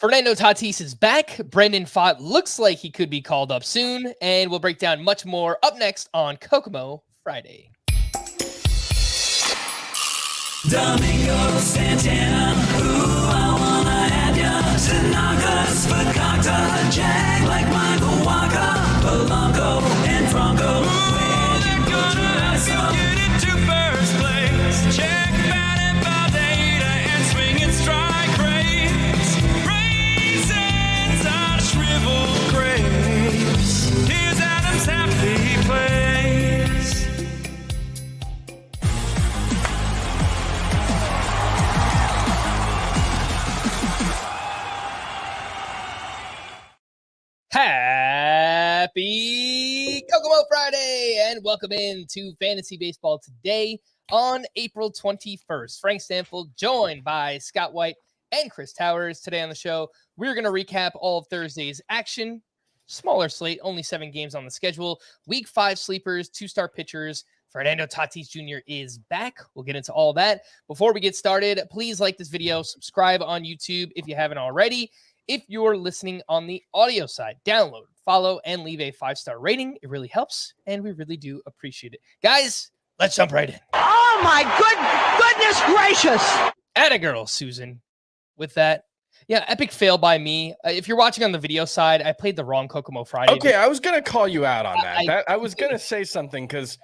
Fernando Tatis is back. Brendan Pfaadt looks like he could be called up soon, and we'll break down much more up next on Kokomo Friday. Domingo Santana, ooh, I wanna have ya. Tanaka's Fakakta, Jag like Michael Waka, Polanco and Franco. Where you go to get into first place? Check batting ball data and swinging strike rates. Raisins are shriveled grapes. Here's Adam's happy place. Happy Kokomo Friday, and welcome in to Fantasy Baseball today on April 21st. Frank Stampfl joined by Scott White and Chris Towers. Today on the show, we're going to recap all of Thursday's action. Smaller slate, only 7 games on the schedule. Week 5 sleepers, 2-star pitchers. Fernando Tatis Jr. is back. We'll get into all that. Before we get started, please like this video, subscribe on YouTube if you haven't already. If you're listening on the audio side, download, follow, and leave a 5-star rating. It really helps, and we really do appreciate it. Guys, let's jump right in. Oh, my goodness gracious. Atta girl, Susan. With that, yeah, epic fail by me. If you're watching on the video side, I played the wrong Kokomo Friday. Okay, I was going to call you out on that. I was going to say something because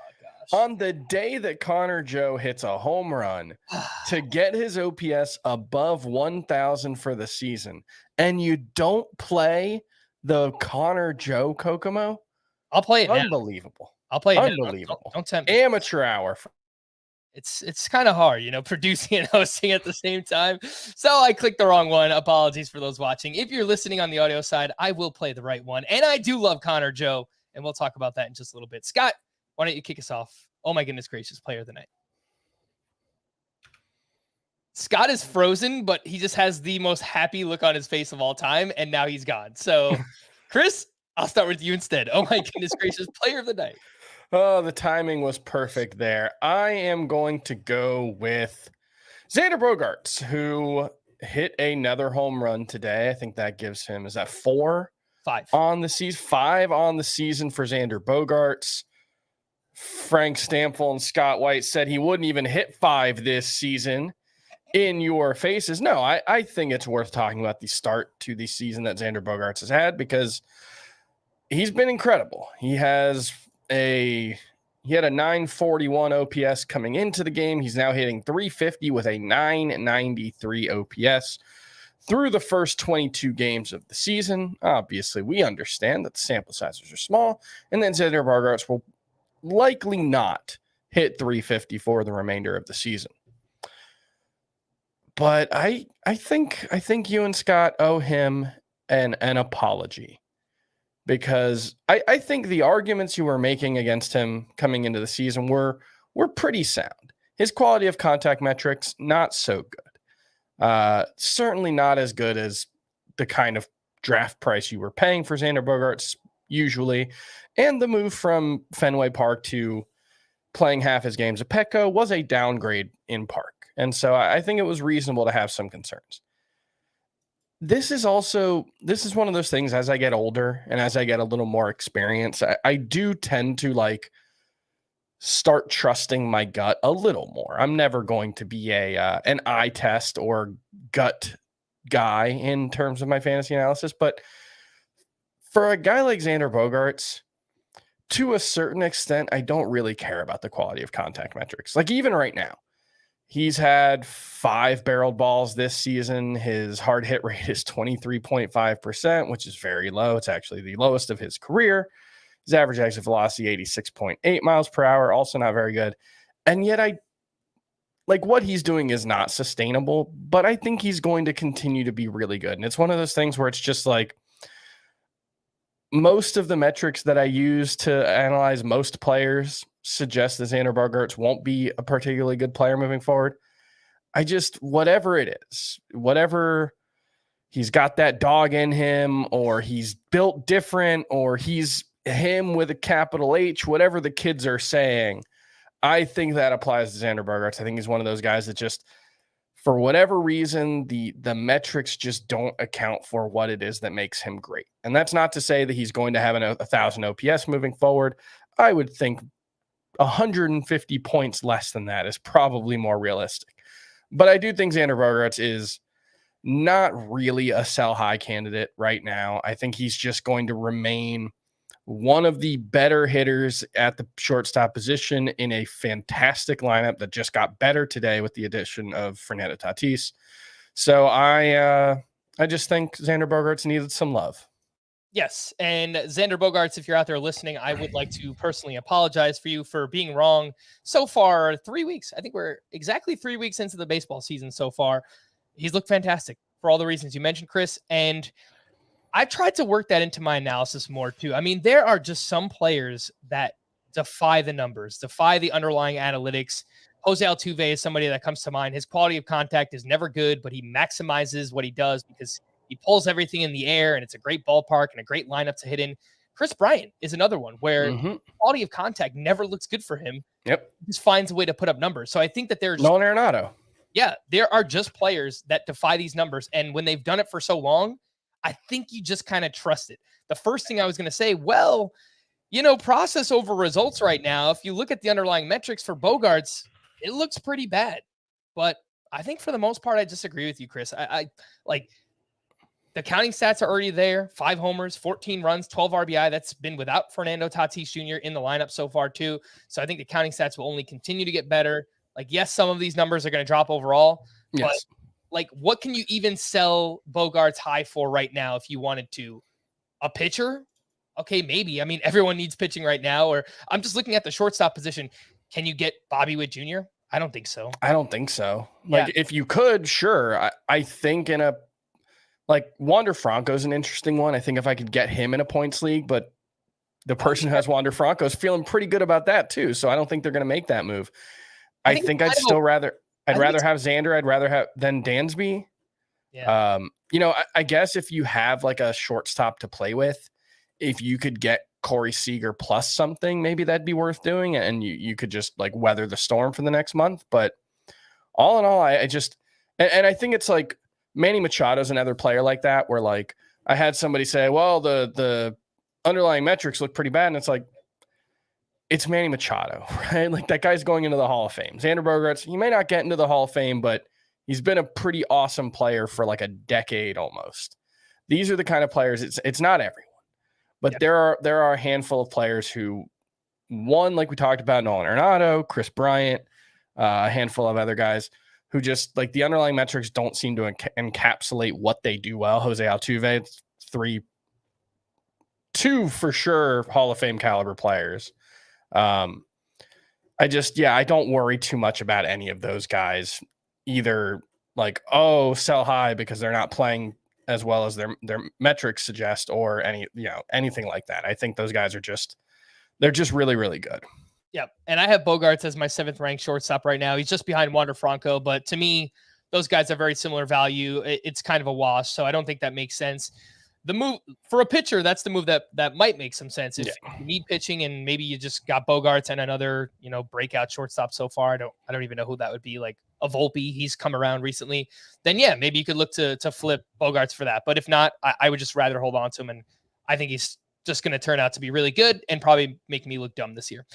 on the day that Connor Joe hits a home run to get his OPS above 1,000 for the season, and you don't play the Connor Joe Kokomo, I'll play it. Unbelievable. Now. I'll play it. Unbelievable. Don't tempt me. Amateur hour. It's kind of hard, producing and hosting at the same time. So I clicked the wrong one. Apologies for those watching. If you're listening on the audio side, I will play the right one. And I do love Connor Joe, and we'll talk about that in just a little bit. Scott, why don't you kick us off? Oh my goodness gracious, player of the night. Scott is frozen, but he just has the most happy look on his face of all time, and now he's gone. So, Chris, I'll start with you instead. Oh my goodness gracious, player of the night. Oh, the timing was perfect there. I am going to go with Xander Bogaerts, who hit another home run today. I think that gives him, is that 4? 5 on the season, 5 on the season for Xander Bogaerts. Frank Stampfl and Scott White said he wouldn't even hit 5 this season. In your faces. No, I think it's worth talking about the start to the season that Xander Bogaerts has had because he's been incredible. He had a 941 OPS coming into the game. He's now hitting 350 with a 993 OPS through the first 22 games of the season. Obviously, we understand that the sample sizes are small, and then Xander Bogaerts will likely not hit 350 for the remainder of the season. But I think you and Scott owe him an apology because I think the arguments you were making against him coming into the season were pretty sound. His quality of contact metrics, not so good. Certainly not as good as the kind of draft price you were paying for Xander Bogaerts usually. And the move from Fenway Park to playing half his games at Petco was a downgrade in Park. And so I think it was reasonable to have some concerns. This is one of those things as I get older and as I get a little more experience, I do tend to start trusting my gut a little more. I'm never going to be an eye test or gut guy in terms of my fantasy analysis. But for a guy like Xander Bogaerts, to a certain extent, I don't really care about the quality of contact metrics. Like even right now, he's had 5 barreled balls this season. His hard hit rate is 23.5%, which is very low. It's actually the lowest of his career. His average exit velocity, 86.8 miles per hour, also not very good. And yet what he's doing is not sustainable, but I think he's going to continue to be really good. And it's one of those things where it's just most of the metrics that I use to analyze most players suggest that Xander Bogaerts won't be a particularly good player moving forward. Whatever it is, whatever he's got that dog in him, or he's built different, or he's him with a capital H, whatever the kids are saying, I think that applies to Xander Bogaerts. I think he's one of those guys that just for whatever reason, the metrics just don't account for what it is that makes him great. And that's not to say that he's going to have a 1,000 OPS moving forward. I would think 150 points less than that is probably more realistic. But I do think Xander Bogaerts is not really a sell high candidate right now. I think he's just going to remain one of the better hitters at the shortstop position in a fantastic lineup that just got better today with the addition of Fernando Tatis. So I just think Xander Bogaerts needed some love. Yes, and Xander Bogaerts, if you're out there listening, I would like to personally apologize for you for being wrong so far. 3 weeks. I think we're exactly 3 weeks into the baseball season so far. He's looked fantastic for all the reasons you mentioned, Chris, and I tried to work that into my analysis more too. I mean, there are just some players that defy the numbers, defy the underlying analytics. Jose Altuve is somebody that comes to mind. His quality of contact is never good, but he maximizes what he does because he pulls everything in the air, and it's a great ballpark and a great lineup to hit in. Chris Bryant is another one where quality of contact never looks good for him. Yep. He just finds a way to put up numbers. So I think that there's Nolan Arenado. Yeah, there are just players that defy these numbers. And when they've done it for so long, I think you just kind of trust it. The first thing I was going to say, well, process over results right now. If you look at the underlying metrics for Bogaerts, it looks pretty bad. But I think for the most part, I disagree with you, Chris. I like the counting stats are already there. 5 homers, 14 runs, 12 RBI. That's been without Fernando Tatis Jr. in the lineup so far too. So I think the counting stats will only continue to get better. Like, yes, some of these numbers are going to drop overall, but like, what can you even sell Bogaerts high for right now if you wanted to? A pitcher? Okay, maybe. I mean, everyone needs pitching right now. Or I'm just looking at the shortstop position. Can you get Bobby Witt Jr.? I don't think so. Like, if you could, sure. I think Wander Franco is an interesting one. I think if I could get him in a points league, but the person who has Wander Franco is feeling pretty good about that too. So I don't think they're going to make that move. I think I'd still rather have Xander. I'd rather have than Dansby. Yeah. I guess if you have like a shortstop to play with, if you could get Corey Seager plus something, maybe that'd be worth doing. And you could just like weather the storm for the next month. But all in all, I just, and I think it's like Manny Machado's another player like that, where like I had somebody say, well, the underlying metrics look pretty bad. And it's like, it's Manny Machado, right? Like that guy's going into the Hall of Fame. Xander Bogaerts, he may not get into the Hall of Fame, but he's been a pretty awesome player for like a decade almost. These are the kind of players, it's not everyone, but there are a handful of players who, one, like we talked about, Nolan Arenado, Chris Bryant, a handful of other guys who just like the underlying metrics don't seem to encapsulate what they do well. Jose Altuve, 2 for sure Hall of Fame caliber players. I don't worry too much about any of those guys either. Like, sell high because they're not playing as well as their metrics suggest, or anything like that. I think those guys they're just really, really good. Yeah. And I have Bogaerts as my 7th ranked shortstop right now. He's just behind Wander Franco, but to me, those guys are very similar value. It's kind of a wash. So I don't think that makes sense. The move for a pitcher, that's the move that might make some sense. If you need pitching and maybe you just got Bogaerts and another, breakout shortstop so far. I don't even know who that would be, like a Volpe. He's come around recently. Then maybe you could look to flip Bogaerts for that. But if not, I would just rather hold on to him. And I think he's just going to turn out to be really good and probably make me look dumb this year.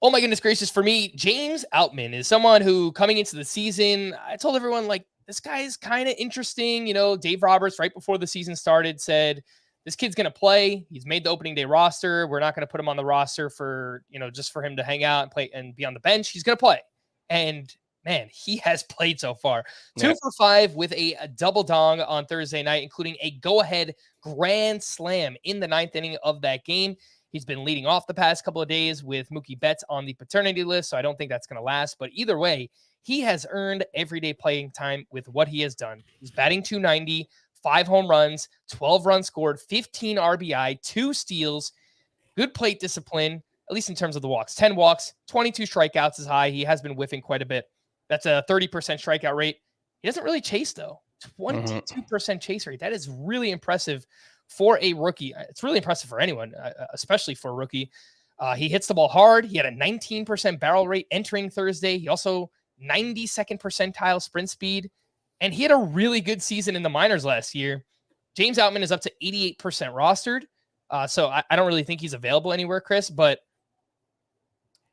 Oh my goodness gracious. For me, James Outman is someone who coming into the season, I told everyone like, this guy is kind of interesting. Dave Roberts, right before the season started, said, this kid's going to play. He's made the opening day roster. We're not going to put him on the roster for, just for him to hang out and play and be on the bench. He's going to play. And man, he has played so far. 2 for 5 with a double dong on Thursday night, including a go-ahead grand slam in the 9th inning of that game. He's been leading off the past couple of days with Mookie Betts on the paternity list, so I don't think that's going to last. But either way, he has earned everyday playing time with what he has done. He's batting .290, 5 home runs, 12 runs scored, 15 RBI, 2 steals, good plate discipline, at least in terms of the walks. 10 walks, 22 strikeouts is high. He has been whiffing quite a bit. That's a 30% strikeout rate. He doesn't really chase, though. 22% chase rate. That is really impressive for a rookie. It's really impressive for anyone, especially for a rookie. He hits the ball hard. He had a 19% barrel rate entering Thursday. He also 92nd percentile sprint speed, and he had a really good season in the minors last year. James Outman is up to 88% rostered. So I don't really think he's available anywhere, Chris, but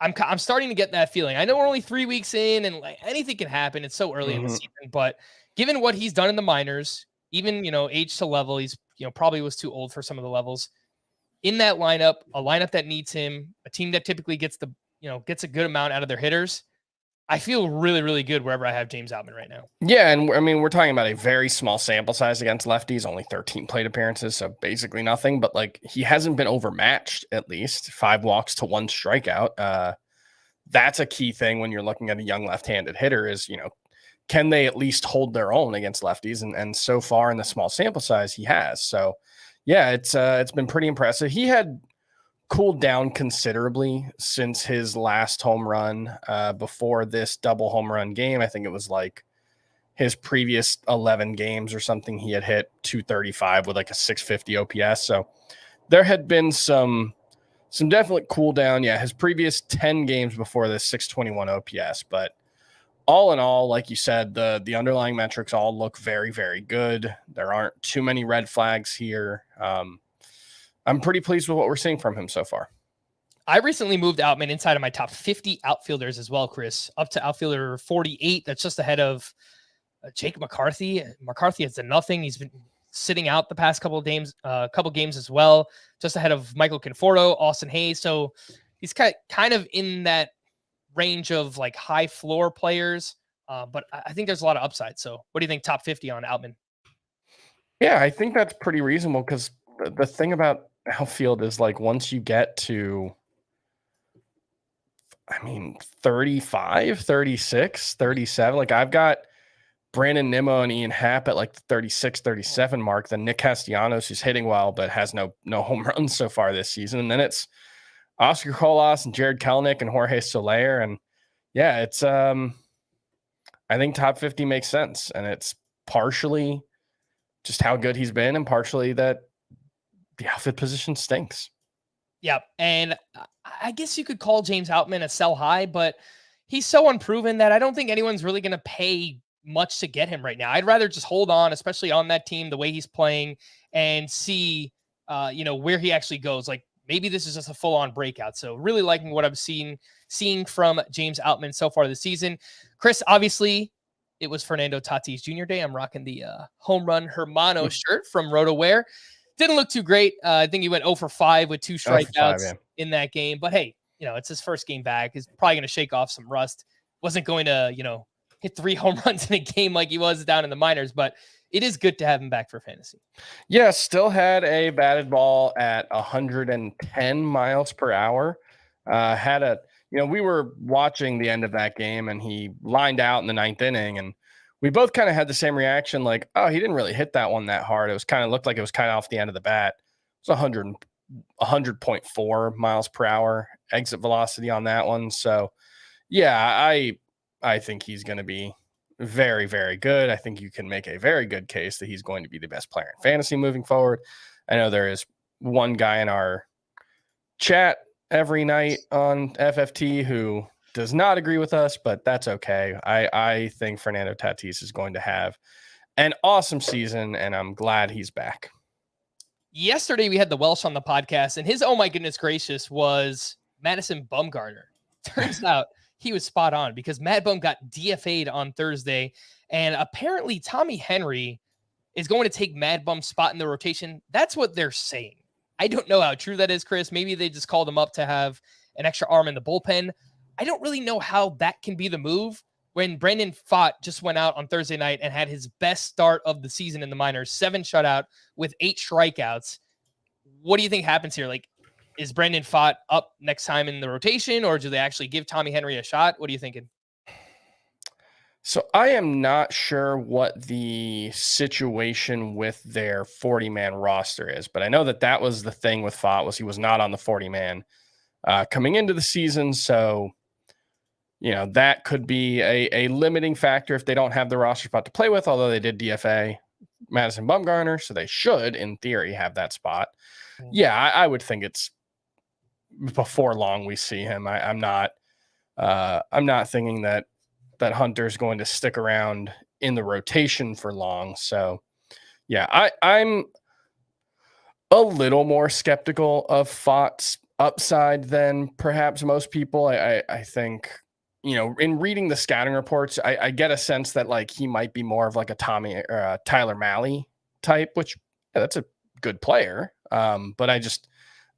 I'm starting to get that feeling. I know we're only 3 weeks in and like anything can happen. It's so early in the season, but given what he's done in the minors, even, age to level, he's, probably was too old for some of the levels in that lineup, a lineup that needs him, a team that typically gets gets a good amount out of their hitters. I feel really, really good wherever I have James Outman right now. Yeah, and I mean, we're talking about a very small sample size against lefties, only 13 plate appearances, so basically nothing, but like he hasn't been overmatched, at least 5 walks to 1 strikeout. That's a key thing when you're looking at a young left-handed hitter is, can they at least hold their own against lefties? And so far in the small sample size, he has. So yeah, it's been pretty impressive. He had cooled down considerably since his last home run before this double home run game. I think it was like his previous 11 games or something. He had hit 235 with like a 650 OPS. So there had been some definite cool down. Yeah, his previous 10 games before this 621 OPS. But all in all, like you said, the underlying metrics all look very, very good. There aren't too many red flags here. I'm pretty pleased with what we're seeing from him so far. I recently moved Outman inside of my top 50 outfielders as well, Chris, up to outfielder 48. That's just ahead of Jake McCarthy. McCarthy has done nothing. He's been sitting out the past couple of games as well, just ahead of Michael Conforto, Austin Hayes. So he's kind of in that range of like high floor players, but I think there's a lot of upside. So what do you think top 50 on Outman? Yeah, I think that's pretty reasonable because the thing about outfield is like once you get to 35, 36, 37, like I've got Brandon Nimmo and Ian Happ at like the 36, 37 mark, then Nick Castellanos, who's hitting well but has no home runs so far this season, and then it's Oscar Colas and Jared Kelenic and Jorge Soler, and yeah, it's I think top 50 makes sense, and it's partially just how good he's been and partially that the outfield position stinks. Yeah, and I guess you could call James Outman a sell high, but he's so unproven that I don't think anyone's really going to pay much to get him right now. I'd rather just hold on, especially on that team, the way he's playing, and see, where he actually goes. Like maybe this is just a full-on breakout. So really liking what I'm seeing from James Outman so far this season. Chris, obviously, it was Fernando Tatis Jr. Day. I'm rocking the home run Hermano shirt from RotoWare. Didn't look too great. I think he went 0 for 5 with 2 strikeouts in that game. But hey, it's his first game back. He's probably going to shake off some rust. Wasn't going to, hit 3 home runs in a game like he was down in the minors. But it is good to have him back for fantasy. Yeah, still had a batted ball at 110 miles per hour. We were watching the end of that game, and he lined out in the 9th inning, and we both kind of had the same reaction, like, oh, he didn't really hit that one that hard. It was kind of looked like it was kind of off the end of the bat. It was 100.4 miles per hour exit velocity on that one. So, yeah, I think he's going to be very, very good. I think you can make a very good case that he's going to be the best player in fantasy moving forward. I know there is one guy in our chat every night on FFT who does not agree with us, but that's okay. I think Fernando Tatis is going to have an awesome season, and I'm glad he's back. Yesterday, we had the Welsh on the podcast, and his, oh my goodness gracious, was Madison Bumgarner. Turns out he was spot on because Mad Bum got DFA'd on Thursday, and apparently Tommy Henry is going to take Mad Bum's spot in the rotation. That's what they're saying. I don't know how true that is, Chris. Maybe they just called him up to have an extra arm in the bullpen. I don't really know how that can be the move when Brandon Pfaadt just went out on Thursday night and had his best start of the season in the minors, 7 shutout with 8 strikeouts. What do you think happens here? Like, is Brandon Pfaadt up next time in the rotation, or do they actually give Tommy Henry a shot? What are you thinking? So I am not sure what the situation with their 40-man roster is, but I know that was the thing with Pfaadt was he was not on the 40-man coming into the season. So, that could be a limiting factor if they don't have the roster spot to play with, although they did DFA Madison Bumgarner, so they should, in theory, have that spot. Yeah, I would think it's before long we see him. I'm not thinking that that Hunter's going to stick around in the rotation for long. So, yeah, I'm a little more skeptical of Pfaadt's upside than perhaps most people. I think, in reading the scouting reports, I get a sense that like he might be more of like a Tyler Mahle type, which that's a good player. But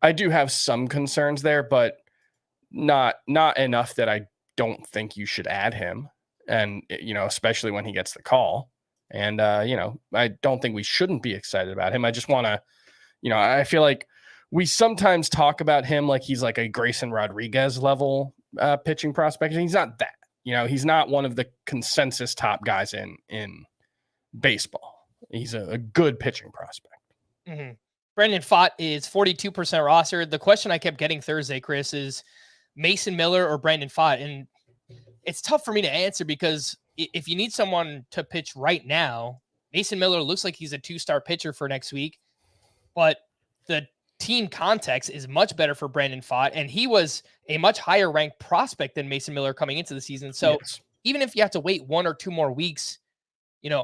I do have some concerns there, but not enough that I don't think you should add him. And, especially when he gets the call. And, I don't think we shouldn't be excited about him. I just want to, I feel like we sometimes talk about him like he's like a Grayson Rodriguez level pitching prospect. And he's not that. He's not one of the consensus top guys in baseball. He's a good pitching prospect. Mm-hmm. Brandon Pfaadt is 42% rostered. The question I kept getting Thursday, Chris, is Mason Miller or Brandon Pfaadt? And it's tough for me to answer because if you need someone to pitch right now, Mason Miller looks like he's a 2-star pitcher for next week, but the team context is much better for Brandon Pfaadt, and he was a much higher ranked prospect than Mason Miller coming into the season. So even if you have to wait 1 or 2 more weeks,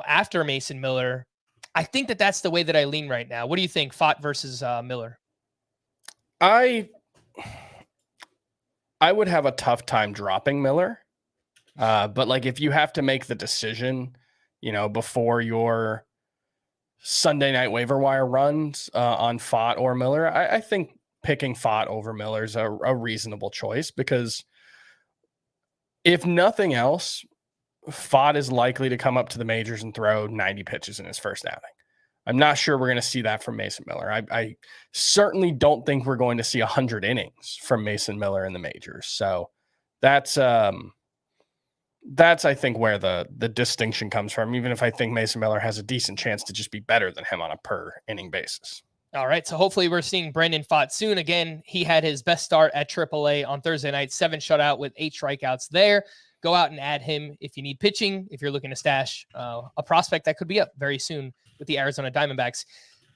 after Mason Miller, I think that's the way that I lean right now. What do you think, Pfaadt versus Miller? I would have a tough time dropping Miller. But like if you have to make the decision, before your Sunday night waiver wire runs on Pfaadt or Miller, I think picking Pfaadt over Miller is a reasonable choice because if nothing else, Pfaadt is likely to come up to the majors and throw 90 pitches in his first outing. I'm not sure we're going to see that from Mason Miller. I certainly don't think we're going to see 100 innings from Mason Miller in the majors. So that's I think where the distinction comes from, even if I think Mason Miller has a decent chance to just be better than him on a per inning basis. All right. So hopefully we're seeing Brandon Pfaadt soon. Again, he had his best start at AAA on Thursday night, 7 shutout with 8 strikeouts there. Go out and add him if you need pitching, if you're looking to stash a prospect that could be up very soon with the Arizona Diamondbacks.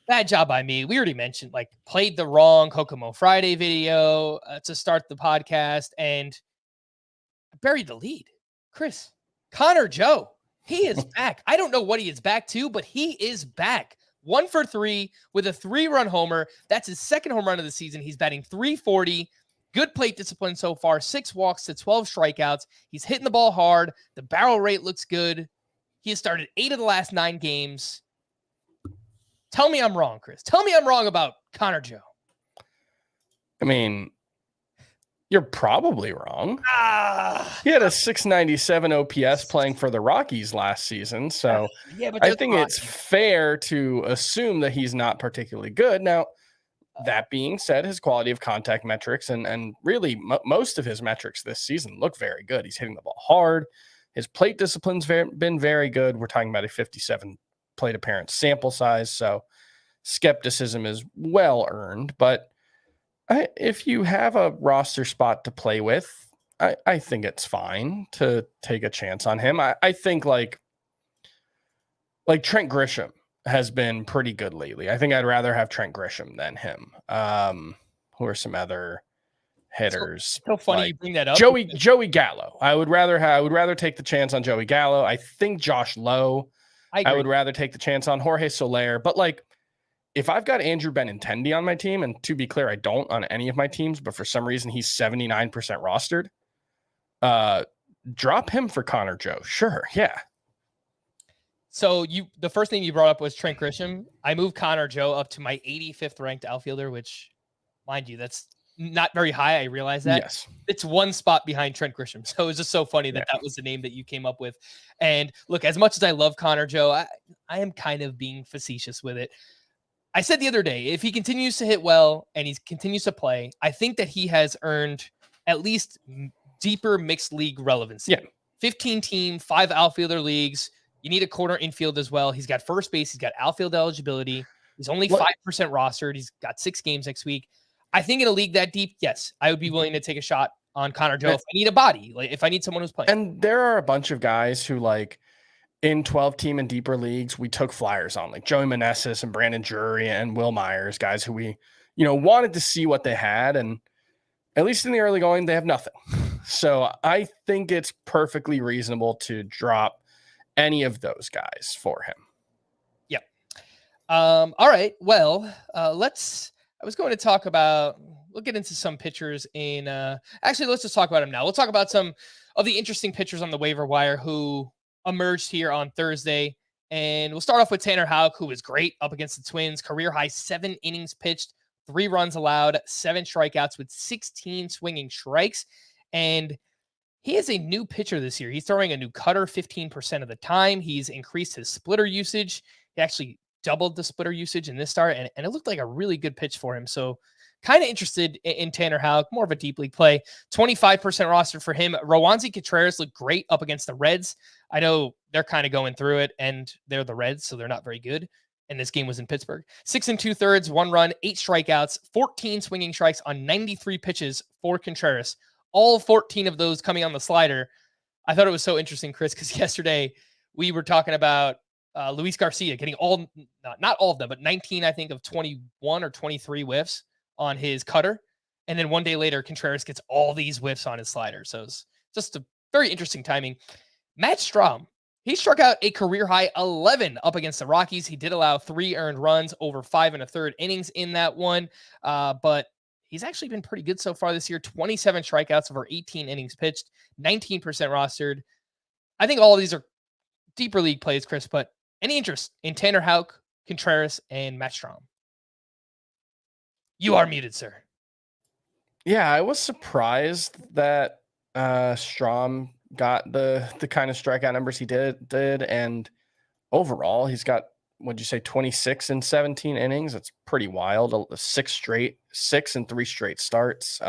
Bad job by me. We already mentioned, played the wrong Kokomo Friday video to start the podcast and buried the lead. Chris, Connor Joe, he is back. I don't know what he is back to, but he is back. 1 for 3 with a 3-run homer. That's his second home run of the season. He's batting .340. Good plate discipline so far. 6 walks to 12 strikeouts. He's hitting the ball hard. The barrel rate looks good. He has started 8 of the last 9 games. Tell me I'm wrong, Chris. Tell me I'm wrong about Connor Joe. I mean, you're probably wrong. He had a 697 OPS playing for the Rockies last season. So I think it's fair to assume that he's not particularly good. Now, that being said, his quality of contact metrics and really most of his metrics this season look very good. He's hitting the ball hard. His plate discipline's been very good. We're talking about a 57 plate appearance sample size. So skepticism is well earned. But if you have a roster spot to play with, I think it's fine to take a chance on him. I think like Trent Grisham has been pretty good lately. I think I'd rather have Trent Grisham than him. Who are some other hitters? So funny you bring that up. Joey Gallo. I would rather take the chance on Joey Gallo. I think Josh Lowe. I would rather take the chance on Jorge Soler. But if I've got Andrew Benintendi on my team, and to be clear, I don't on any of my teams, but for some reason he's 79% rostered, drop him for Connor Joe. Sure, yeah. So the first thing you brought up was Trent Grisham. I moved Connor Joe up to my 85th ranked outfielder, which, mind you, that's not very high. I realize that. Yes. It's 1 spot behind Trent Grisham. So it's just so funny that that was the name that you came up with. And look, as much as I love Connor Joe, I am kind of being facetious with it. I said the other day, if he continues to hit well and he continues to play, I think that he has earned at least deeper mixed league relevancy. Yeah. 15-team, 5 outfielder leagues. You need a corner infield as well. He's got first base. He's got outfield eligibility. He's only 5% rostered. He's got 6 games next week. I think in a league that deep, yes, I would be willing to take a shot on Connor Joe if I need a body, if I need someone who's playing. And there are a bunch of guys who in 12-team and deeper leagues, we took flyers on, like Joey Meneses and Brandon Drury and Will Myers, guys who we, wanted to see what they had. And at least in the early going, they have nothing. So I think it's perfectly reasonable to drop any of those guys for him. Yep. All right. Well, I was going to talk about, we'll get into some pitchers in, actually, let's just talk about them now. We'll talk about some of the interesting pitchers on the waiver wire who emerged here on Thursday. And we'll start off with Tanner Houck, who was great up against the Twins. Career high 7 innings pitched, 3 runs allowed, 7 strikeouts with 16 swinging strikes. And he is a new pitcher this year. He's throwing a new cutter 15% of the time. He's increased his splitter usage. He actually doubled the splitter usage in this start, and it looked like a really good pitch for him. So kind of interested in Tanner Houck, more of a deep league play. 25% roster for him. Roansy Contreras looked great up against the Reds. I know they're kind of going through it, and they're the Reds, so they're not very good. And this game was in Pittsburgh. 6 2/3, 1 run, 8 strikeouts, 14 swinging strikes on 93 pitches for Contreras. All 14 of those coming on the slider. I thought it was so interesting, Chris, because yesterday we were talking about Luis Garcia getting not all of them, but 19, I think, of 21 or 23 whiffs on his cutter. And then one day later, Contreras gets all these whiffs on his slider. So it's just a very interesting timing. Matt Strahm, he struck out a career high 11 up against the Rockies. He did allow 3 earned runs over 5 1/3 innings in that one. But he's actually been pretty good so far this year. 27 strikeouts over 18 innings pitched, 19% rostered. I think all of these are deeper league plays, Chris, but any interest in Tanner Houck, Contreras, and Matt Strahm? You are muted, sir. Yeah, I was surprised that Strahm got the kind of strikeout numbers he did. And overall, he's got, what'd you say, 26 in 17 innings? That's pretty wild. 6 and 3 straight starts.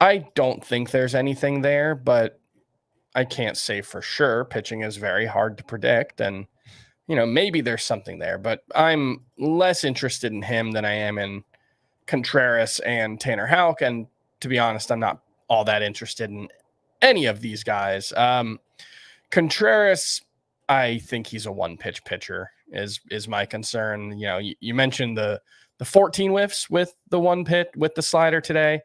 I don't think there's anything there, but I can't say for sure. Pitching is very hard to predict, and maybe there's something there, but I'm less interested in him than I am in Contreras and Tanner Houck. And to be honest, I'm not all that interested in any of these guys. Contreras, I think he's a 1-pitch pitcher is my concern. You mentioned the 14 whiffs with the 1 pitch with the slider today.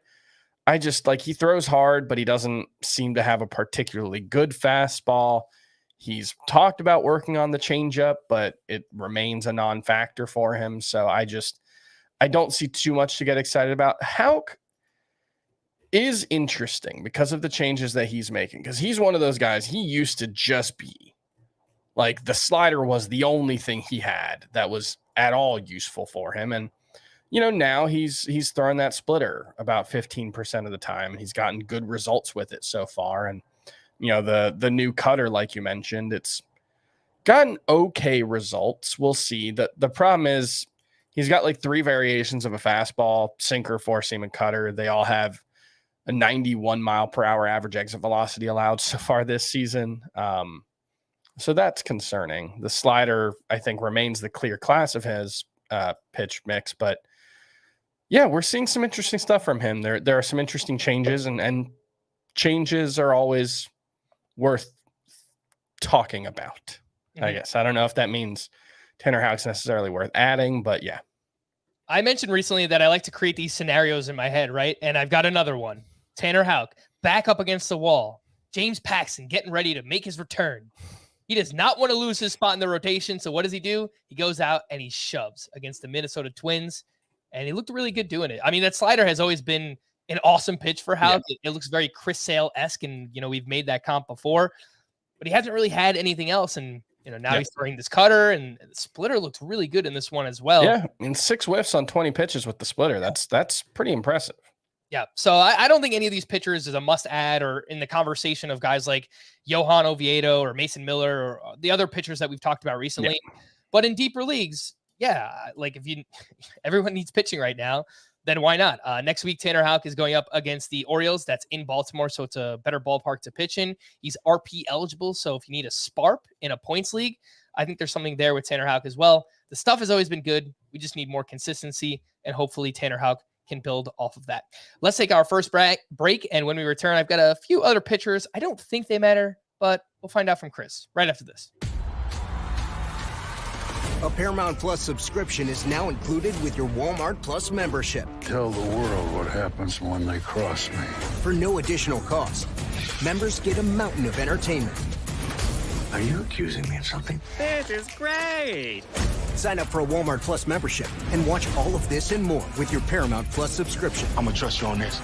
I just he throws hard, but he doesn't seem to have a particularly good fastball. He's talked about working on the changeup, but it remains a non-factor for him. So I don't see too much to get excited about. Houck is interesting because of the changes that he's making, because he's one of those guys. He used to just be the slider was the only thing he had that was at all useful for him. And, now he's throwing that splitter about 15% of the time, and he's gotten good results with it so far. And, the new cutter, like you mentioned, it's gotten okay results. We'll see. The problem is he's got 3 variations of a fastball, sinker, 4-seam, and cutter. They all have a 91 mile per hour average exit velocity allowed so far this season. So that's concerning. The slider, I think, remains the clear class of his pitch mix, but yeah, we're seeing some interesting stuff from him. There are some interesting changes, and changes are always worth talking about. I guess. I don't know if that means Tanner Houck's necessarily worth adding, but yeah. I mentioned recently that I like to create these scenarios in my head, right? And I've got another one. Tanner Houck back up against the wall. James Paxton getting ready to make his return. He does not want to lose his spot in the rotation. So what does he do? He goes out and he shoves against the Minnesota Twins. And he looked really good doing it. I mean, that slider has always been an awesome pitch for Houck. Yeah. It looks very Chris Sale-esque, and, we've made that comp before. But he hasn't really had anything else. And, now he's throwing this cutter, and the splitter looked really good in this one as well. Yeah, and 6 whiffs on 20 pitches with the splitter. That's pretty impressive. Yeah, so I don't think any of these pitchers is a must-add or in the conversation of guys like Johan Oviedo or Mason Miller or the other pitchers that we've talked about recently. Yeah. But in deeper leagues, if everyone needs pitching right now, then why not? Next week, Tanner Houck is going up against the Orioles. That's in Baltimore, so it's a better ballpark to pitch in. He's RP eligible, so if you need a SPARP in a points league, I think there's something there with Tanner Houck as well. The stuff has always been good. We just need more consistency, and hopefully Tanner Houck can build off of that. Let's take our first break, and when we return, I've got a few other pitchers. I don't think they matter, but we'll find out from Chris right after this. A Paramount Plus subscription is now included with your Walmart Plus membership. Tell the world what happens when they cross me. For no additional cost, members get a mountain of entertainment. Are you accusing me of something? This is great! Sign up for a Walmart Plus membership and watch all of this and more with your Paramount Plus subscription. I'm gonna trust you on this.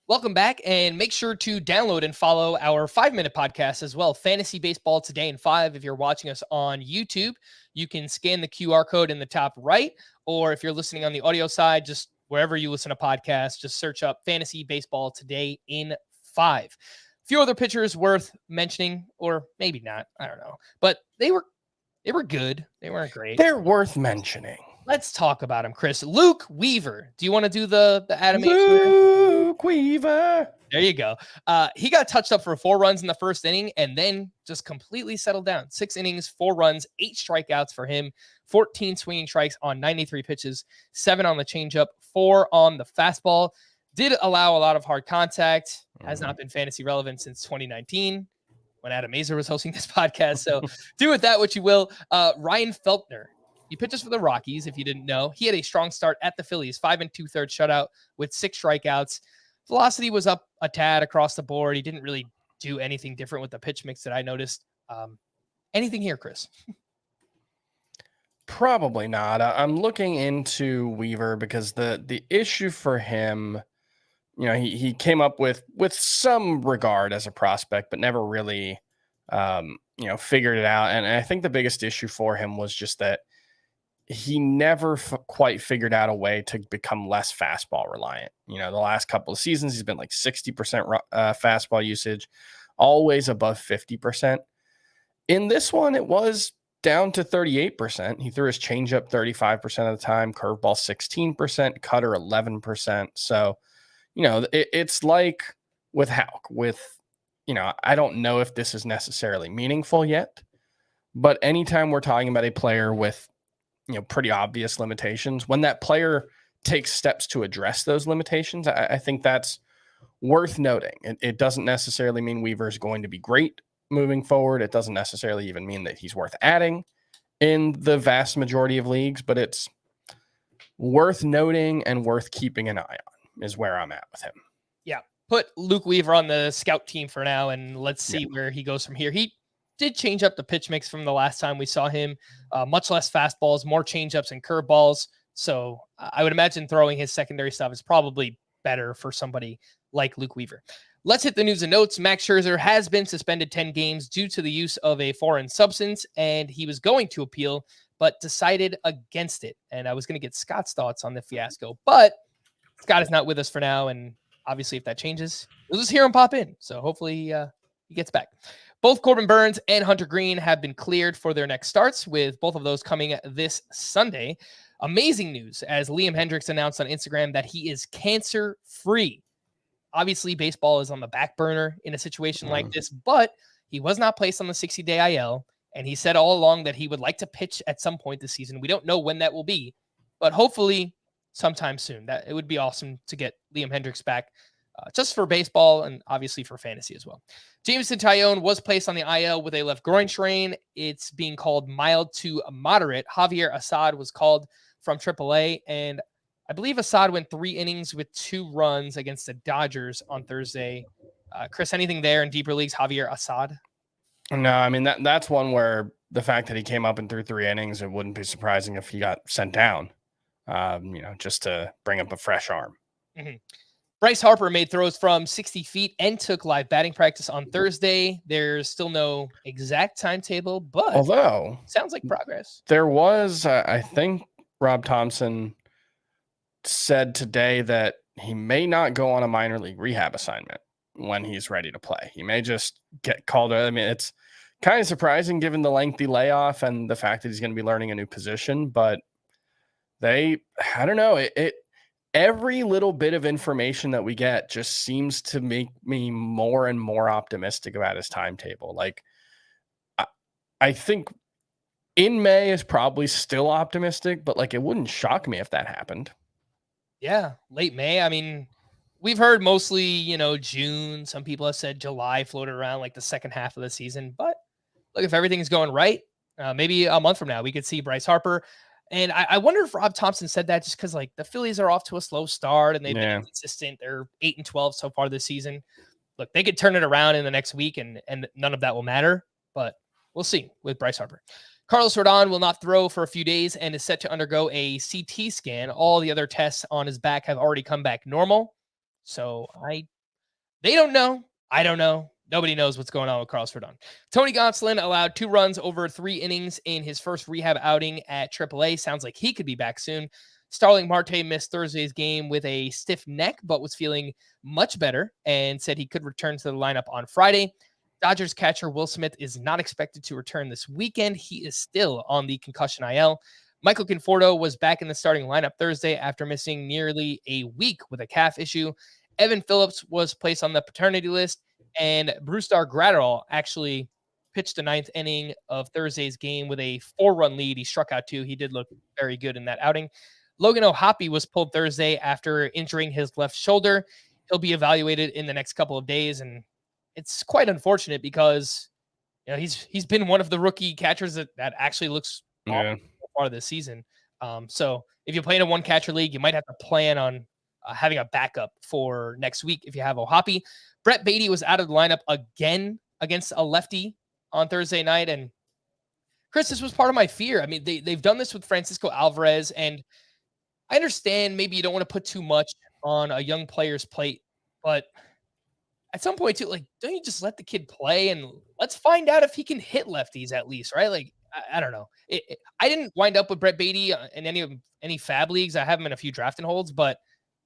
Welcome back, and make sure to download and follow our 5-minute podcast as well. Fantasy Baseball Today in 5. If you're watching us on YouTube, you can scan the QR code in the top right, or if you're listening on the audio side, just wherever you listen to podcasts, just search up Fantasy Baseball Today in 5. A few other pitchers worth mentioning, or maybe not, I don't know, but they were good. They weren't great. They're worth mentioning. Let's talk about him, Chris. Luke Weaver. Do you want to do the animation? Luke Weaver. There you go. He got touched up for 4 runs in the first inning and then just completely settled down. 6 innings, 4 runs, 8 strikeouts for him, 14 swinging strikes on 93 pitches, 7 on the changeup, 4 on the fastball. Did allow a lot of hard contact. Has not been fantasy relevant since 2019 when Adam Mazur was hosting this podcast. So do with that what you will. Ryan Feltner. He pitches for the Rockies, if you didn't know. He had a strong start at the Phillies, 5 2/3 shutout with 6 strikeouts. Velocity was up a tad across the board. He didn't really do anything different with the pitch mix that I noticed. Anything here, Chris? Probably not. I'm looking into Weaver because the issue for him, he came up with some regard as a prospect, but never really, figured it out. And I think the biggest issue for him was just that he never quite figured out a way to become less fastball reliant. The last couple of seasons, he's been like 60% fastball usage, always above 50%. In this one, it was down to 38%. He threw his changeup 35% of the time, curveball 16%, cutter 11%. So, it's like with Houck, I don't know if this is necessarily meaningful yet, but anytime we're talking about a player with pretty obvious limitations, when that player takes steps to address those limitations, I think that's worth noting. It doesn't necessarily mean Weaver is going to be great moving forward. It doesn't necessarily even mean that he's worth adding in the vast majority of leagues, but it's worth noting and worth keeping an eye on is where I'm at with him. Yeah. Put Luke Weaver on the scout team for now, and let's see where he goes from here. He did change up the pitch mix from the last time we saw him. Much less fastballs, more changeups and curveballs. So I would imagine throwing his secondary stuff is probably better for somebody like Luke Weaver. Let's hit the news and notes. Max Scherzer has been suspended 10 games due to the use of a foreign substance, and he was going to appeal, but decided against it. And I was going to get Scott's thoughts on the fiasco, but Scott is not with us for now. And obviously if that changes, we'll just hear him pop in. So hopefully he gets back. Both Corbin Burnes and Hunter Green have been cleared for their next starts, with both of those coming this Sunday. Amazing news, as Liam Hendriks announced on Instagram that he is cancer-free. Obviously, baseball is on the back burner in a situation like this, but he was not placed on the 60-day IL, and he said all along that he would like to pitch at some point this season. We don't know when that will be, but hopefully sometime soon. That it would be awesome to get Liam Hendriks back. Just for baseball and obviously for fantasy as well. Jameson Taillon was placed on the IL with a left groin strain. It's being called mild to moderate. Javier Assad was called from AAA, and I believe Assad went 3 innings with 2 runs against the Dodgers on Thursday. Chris, anything there in deeper leagues, Javier Assad? No, I mean, that's one where the fact that he came up and threw 3 innings, it wouldn't be surprising if he got sent down, just to bring up a fresh arm. Mm-hmm. Bryce Harper made throws from 60 feet and took live batting practice on Thursday. There's still no exact timetable, but although sounds like progress. There was, I think Rob Thompson said today that he may not go on a minor league rehab assignment when he's ready to play. He may just get called. I mean, it's kind of surprising given the lengthy layoff and the fact that he's going to be learning a new position, but I don't know. Every little bit of information that we get just seems to make me more and more optimistic about his timetable. Like, I think in May is probably still optimistic, but like, it wouldn't shock me if that happened. Yeah, late May. I mean, we've heard mostly, June. Some people have said July floated around like the second half of the season. But look, if everything's going right, maybe a month from now, we could see Bryce Harper. And I wonder if Rob Thompson said that just because like the Phillies are off to a slow start and they've been inconsistent. They're 8-12 so far this season. Look, they could turn it around in the next week and none of that will matter. But we'll see with Bryce Harper. Carlos Rodon will not throw for a few days and is set to undergo a CT scan. All the other tests on his back have already come back normal. So they don't know. I don't know. Nobody knows what's going on with Carlos Rodon. Tony Gonsolin allowed 2 runs over 3 innings in his first rehab outing at AAA. Sounds like he could be back soon. Starling Marte missed Thursday's game with a stiff neck, but was feeling much better and said he could return to the lineup on Friday. Dodgers catcher Will Smith is not expected to return this weekend. He is still on the concussion IL. Michael Conforto was back in the starting lineup Thursday after missing nearly a week with a calf issue. Evan Phillips was placed on the paternity list, and Brusdar Graterol actually pitched the 9th inning of Thursday's game with a 4-run lead. He struck out 2. He did look very good in that outing. Logan O'Hoppe was pulled Thursday after injuring his left shoulder. He'll be evaluated in the next couple of days, and it's quite unfortunate because he's been one of the rookie catchers that actually looks so far this season. So if you play in a 1-catcher league, you might have to plan on having a backup for next week if you have O'Hoppe. Brett Beatty was out of the lineup again against a lefty on Thursday night. And Chris, this was part of my fear. I mean, they've done this with Francisco Alvarez, and I understand maybe you don't want to put too much on a young player's plate, but at some point too, like, don't you just let the kid play and let's find out if he can hit lefties at least, right? Like, I don't know. I didn't wind up with Brett Beatty in any fab leagues. I have him in a few draft and holds, but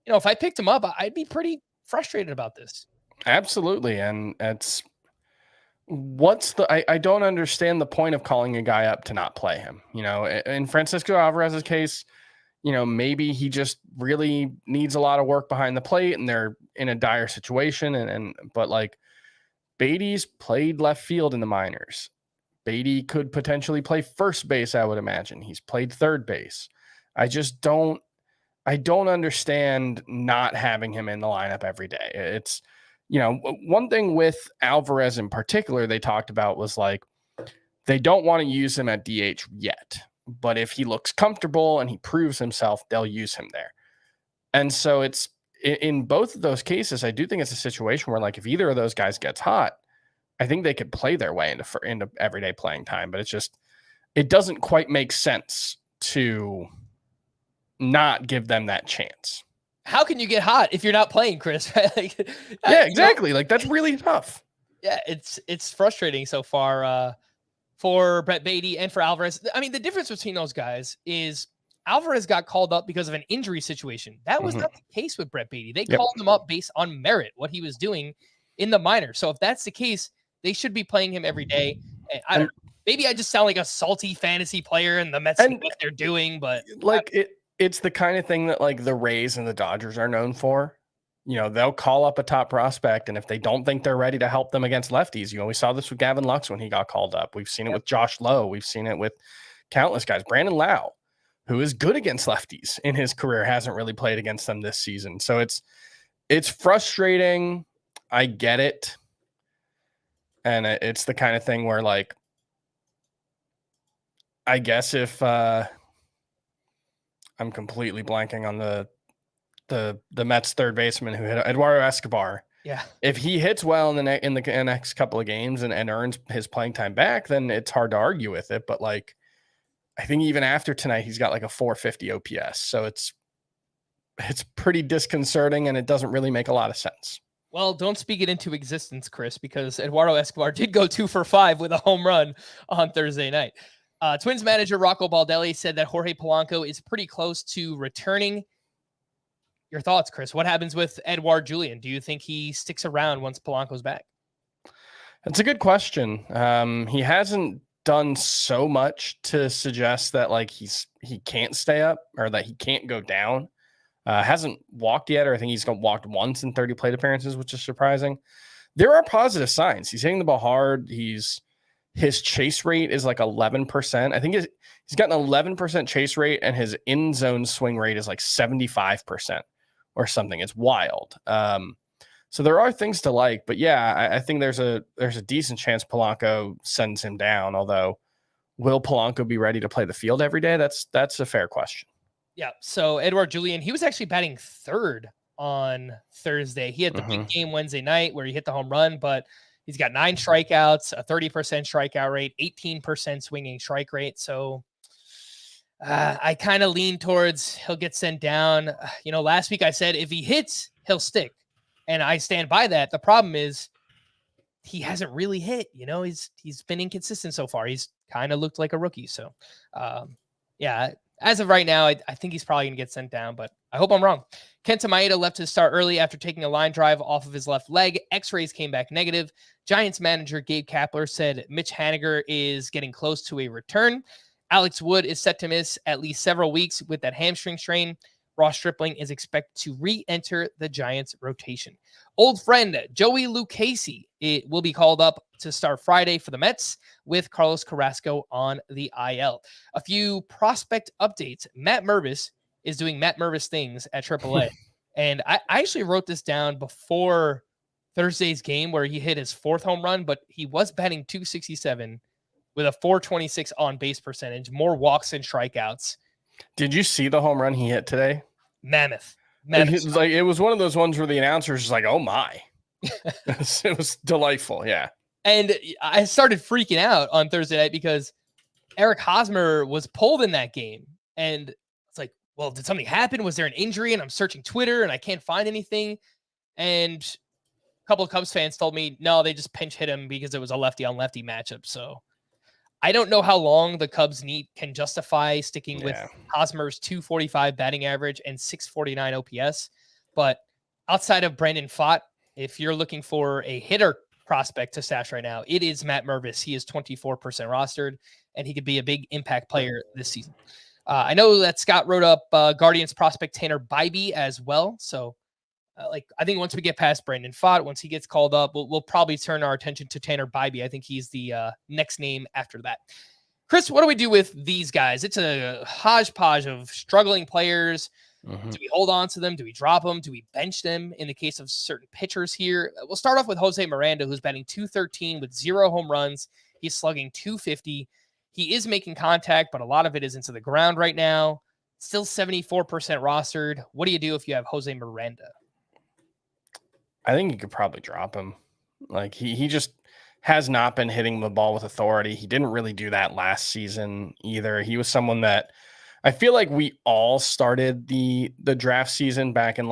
if I picked him up, I'd be pretty frustrated about this. Absolutely. And it's I don't understand the point of calling a guy up to not play him. In Francisco Alvarez's case, maybe he just really needs a lot of work behind the plate and they're in a dire situation. But like Beatty's played left field in the minors. Beatty could potentially play first base, I would imagine. He's played third base. I don't understand not having him in the lineup every day. It's, one thing with Alvarez in particular, they talked about was like, they don't want to use him at DH yet, but if he looks comfortable and he proves himself, they'll use him there. And so it's in both of those cases, I do think it's a situation where like, if either of those guys gets hot, I think they could play their way into everyday playing time, but it doesn't quite make sense to not give them that chance. How can you get hot if you're not playing, Chris? Right? Like, yeah, exactly. Like that's really tough. Yeah, it's frustrating so far for Brett Beatty and for Alvarez. I mean, the difference between those guys is Alvarez got called up because of an injury situation. That was not the case with Brett Beatty. They called him up based on merit, what he was doing in the minors. So if that's the case, they should be playing him every day. I don't know. Maybe I just sound like a salty fantasy player and the Mets know what they're doing, but like it's the kind of thing that like the Rays and the Dodgers are known for. They'll call up a top prospect, and if they don't think they're ready to help them against lefties, we saw this with Gavin Lux when he got called up. We've seen it with Josh Lowe. We've seen it with countless guys. Brandon Lau, who is good against lefties in his career, hasn't really played against them this season. So it's frustrating. I get it. And it's the kind of thing where, like, I guess if I'm completely blanking on the Mets third baseman who hit Eduardo Escobar. Yeah. If he hits well in the next couple of games and earns his playing time back, then it's hard to argue with it. But like, I think even after tonight, he's got like a 450 OPS. So it's pretty disconcerting and it doesn't really make a lot of sense. Well, don't speak it into existence, Chris, because Eduardo Escobar did go 2 for 5 with a home run on Thursday night. Twins manager Rocco Baldelli said that Jorge Polanco is pretty close to returning. Your thoughts, Chris? What happens with Edouard Julien? Do you think he sticks around once Polanco's back? That's a good question. He hasn't done so much to suggest that like he can't stay up or that he can't go down. Hasn't walked yet, or I think he's walked once in 30 plate appearances, which is surprising. There are positive signs. He's hitting the ball hard. His chase rate is like 11%. I think he's got an 11% chase rate, and his in zone swing rate is like 75%, or something. It's wild. So there are things to like, but yeah, I think there's a decent chance Polanco sends him down. Although, will Polanco be ready to play the field every day? That's a fair question. Yeah. So Edouard Julien, he was actually batting third on Thursday. He had the big game Wednesday night where he hit the home run, but he's got 9 strikeouts, a 30% strikeout rate, 18% swinging strike rate. So I kind of lean towards he'll get sent down. Last week I said if he hits, he'll stick. And I stand by that. The problem is he hasn't really hit. He's been inconsistent so far. He's kind of looked like a rookie. So, yeah, as of right now, I think he's probably going to get sent down, but I hope I'm wrong. Kenta Maeda left his start early after taking a line drive off of his left leg. X-rays came back negative. Giants manager Gabe Kapler said Mitch Haniger is getting close to a return. Alex Wood is set to miss at least several weeks with that hamstring strain. Ross Stripling is expected to re-enter the Giants rotation. Old friend Joey Lucchesi will be called up to start Friday for the Mets with Carlos Carrasco on the IL. A few prospect updates. Matt Mervis is doing Matt Mervis things at AAA. And I actually wrote this down before Thursday's game where he hit his 4th home run, but he was batting .267 with a .426 on base percentage, more walks than strikeouts. Did you see the home run he hit today? Mammoth. It was one of those ones where the announcer was just like, oh my. It was delightful. Yeah. And I started freaking out on Thursday night because Eric Hosmer was pulled in that game. And it's like, well, did something happen? Was there an injury? And I'm searching Twitter and I can't find anything. And a couple of Cubs fans told me, no, they just pinch hit him because it was a lefty on lefty matchup. So I don't know how long the Cubs can justify sticking with Hosmer's 245 batting average and 649 OPS. But outside of Brandon Pfaadt, if you're looking for a hitter prospect to stash right now, it is Matt Mervis. He is 24% rostered, and he could be a big impact player this season. I know that Scott wrote up Guardians prospect Tanner Bybee as well. So I think once we get past Brandon Pfaadt, once he gets called up, we'll probably turn our attention to Tanner Bybee. I think he's the next name after that. Chris, what do we do with these guys? It's a hodgepodge of struggling players. Mm-hmm. Do we hold on to them? Do we drop them? Do we bench them in the case of certain pitchers here? We'll start off with Jose Miranda, who's batting .213 with 0 home runs. He's slugging .250. He is making contact, but a lot of it is into the ground right now. Still 74% rostered. What do you do if you have Jose Miranda? I think you could probably drop him. Like he just has not been hitting the ball with authority. He didn't really do that last season either. He was someone that I feel like we all started the draft season back in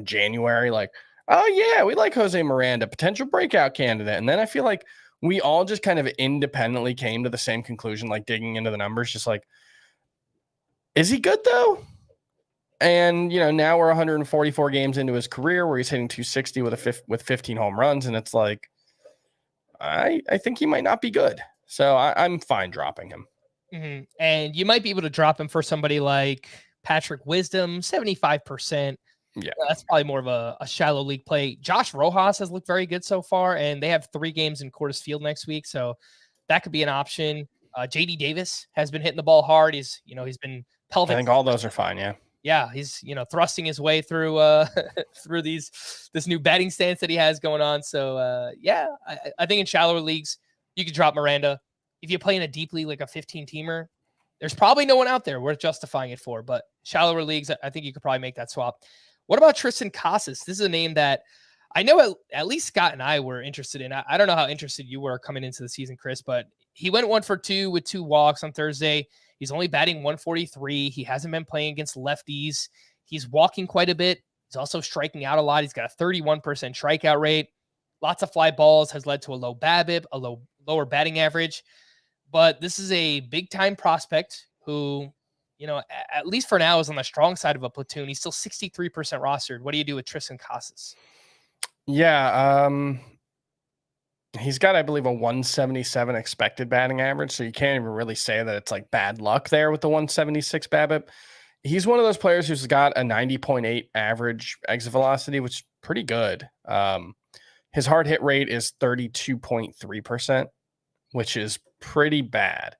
January. Like, oh yeah, we like Jose Miranda, potential breakout candidate. And then I feel like we all just kind of independently came to the same conclusion, like digging into the numbers, just like, is he good though? And, now we're 144 games into his career where he's hitting 260 with 15 home runs. And it's like, I think he might not be good. So I'm fine dropping him. Mm-hmm. And you might be able to drop him for somebody like Patrick Wisdom, 75%. Yeah, that's probably more of a shallow league play. Josh Rojas has looked very good so far, and they have 3 games in Cordes Field next week. So that could be an option. JD Davis has been hitting the ball hard. He's been pelvic. I think all those are fine. Yeah. Yeah, he's thrusting his way through through this new batting stance that he has going on. So I think in shallower leagues you could drop Miranda. If you play in a deep league like a 15-teamer, there's probably no one out there worth justifying it for. But shallower leagues, I think you could probably make that swap. What about Tristan Casas? This is a name that I know at least Scott and I were interested in. I don't know how interested you were coming into the season, Chris, but he went 1 for 2 with 2 walks on Thursday. He's only batting 143. He hasn't been playing against lefties. He's walking quite a bit. He's also striking out a lot. He's got a 31% strikeout rate. Lots of fly balls has led to a low BABIP, a lower batting average. But this is a big-time prospect who, at least for now is on the strong side of a platoon. He's still 63% rostered. What do you do with Tristan Casas? Yeah, he's got, I believe, a 177 expected batting average, so you can't even really say that it's like bad luck there with the 176 BABIP. He's one of those players who's got a 90.8 average exit velocity, which is pretty good. His hard hit rate is 32.3%, which is pretty bad.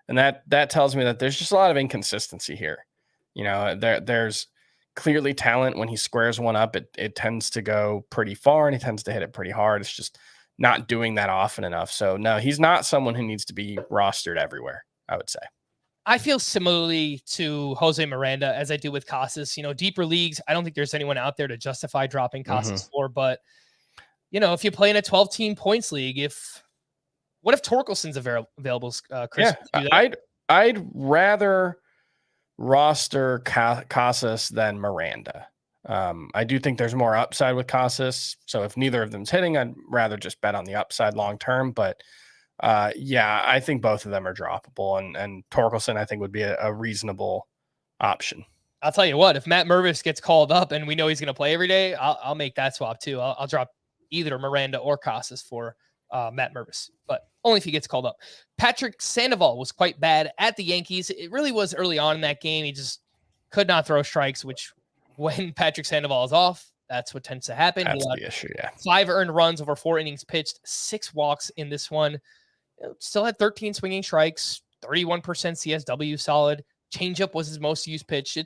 And that tells me that there's just a lot of inconsistency here. There's clearly talent. When he squares one up, it tends to go pretty far and he tends to hit it pretty hard. It's just not doing that often enough. So no, he's not someone who needs to be rostered everywhere, I would say. I feel similarly to Jose Miranda as I do with Casas. Deeper leagues, I don't think there's anyone out there to justify dropping Casas for, but if you play in a 12-team points league, what if Torkelson's available, Chris? Yeah, I'd rather roster Casas than Miranda. I do think there's more upside with Casas. So if neither of them's hitting, I'd rather just bet on the upside long term. But I think both of them are droppable, and Torkelson I think would be a reasonable option. I'll tell you what, if Matt Mervis gets called up and we know he's going to play every day, I'll make that swap too. I'll drop either Miranda or Casas for Matt Mervis, but only if he gets called up. Patrick Sandoval was quite bad at the Yankees. It really was early on in that game. He just could not throw strikes, which when Patrick Sandoval is off, that's what tends to happen. That's the issue, yeah. 5 earned runs over 4 innings pitched, 6 walks in this one. Still had 13 swinging strikes, 31% CSW solid. Changeup was his most used pitch.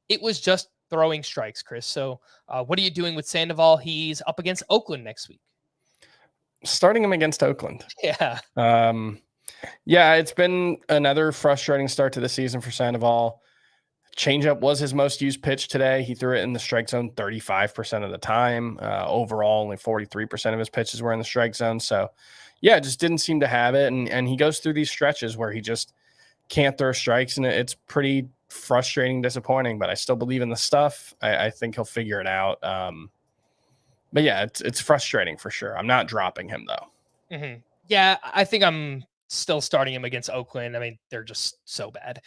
It was just throwing strikes, Chris. So what are you doing with Sandoval? He's up against Oakland next week. Starting him against Oakland. Yeah. It's been another frustrating start to the season for Sandoval. Changeup was his most used pitch today. He threw it in the strike zone 35% of the time. Overall, only 43% of his pitches were in the strike zone. So, just didn't seem to have it. And he goes through these stretches where he just can't throw strikes, and it's pretty frustrating, disappointing, but I still believe in the stuff. I think he'll figure it out. But it's frustrating for sure. I'm not dropping him though. Mm-hmm. Yeah, I think I'm still starting him against Oakland. I mean, they're just so bad.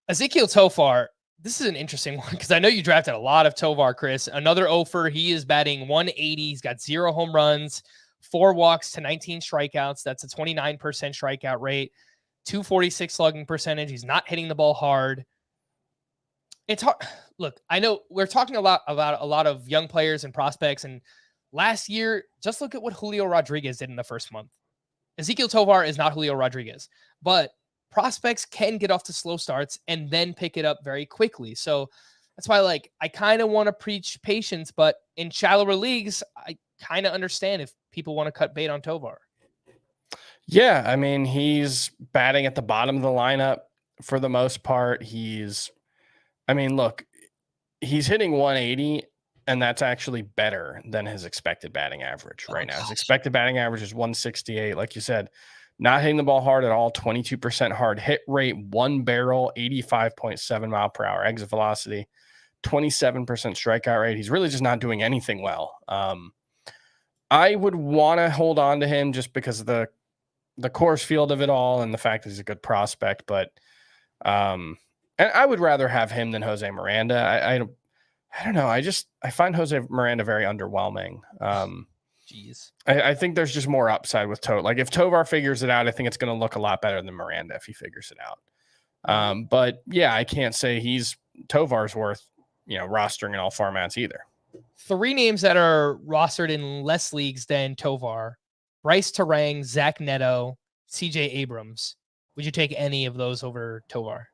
Ezekiel Tofar, this is an interesting one because I know you drafted a lot of Tovar, Chris. Another offer. He is batting 180. He's got 0 home runs, 4 walks to 19 strikeouts. That's a 29% strikeout rate, 246 slugging percentage. He's not hitting the ball hard. It's hard. Look, I know we're talking a lot about a lot of young players and prospects. And last year, just look at what Julio Rodriguez did in the first month. Ezekiel Tovar is not Julio Rodriguez, but prospects can get off to slow starts and then pick it up very quickly. So that's why, I kind of want to preach patience, but in shallower leagues, I kind of understand if people want to cut bait on Tovar. Yeah, I mean, he's batting at the bottom of the lineup for the most part. He's hitting 180, and that's actually better than his expected batting average right now. His expected batting average is 168. Like you said, not hitting the ball hard at all, 22% hard hit rate, 1 barrel, 85.7 mile per hour exit velocity, 27% strikeout rate. He's really just not doing anything well. I would want to hold on to him just because of the course field of it all and the fact that he's a good prospect. But and I would rather have him than Jose Miranda. I don't know. I find Jose Miranda very underwhelming. Jeez. I think there's just more upside with Tovar. If Tovar figures it out, I think it's going to look a lot better than Miranda if he figures it out. But I can't say Tovar's worth, rostering in all formats either. 3 names that are rostered in less leagues than Tovar: Bryce Terang, Zach Neto, CJ Abrams. Would you take any of those over Tovar?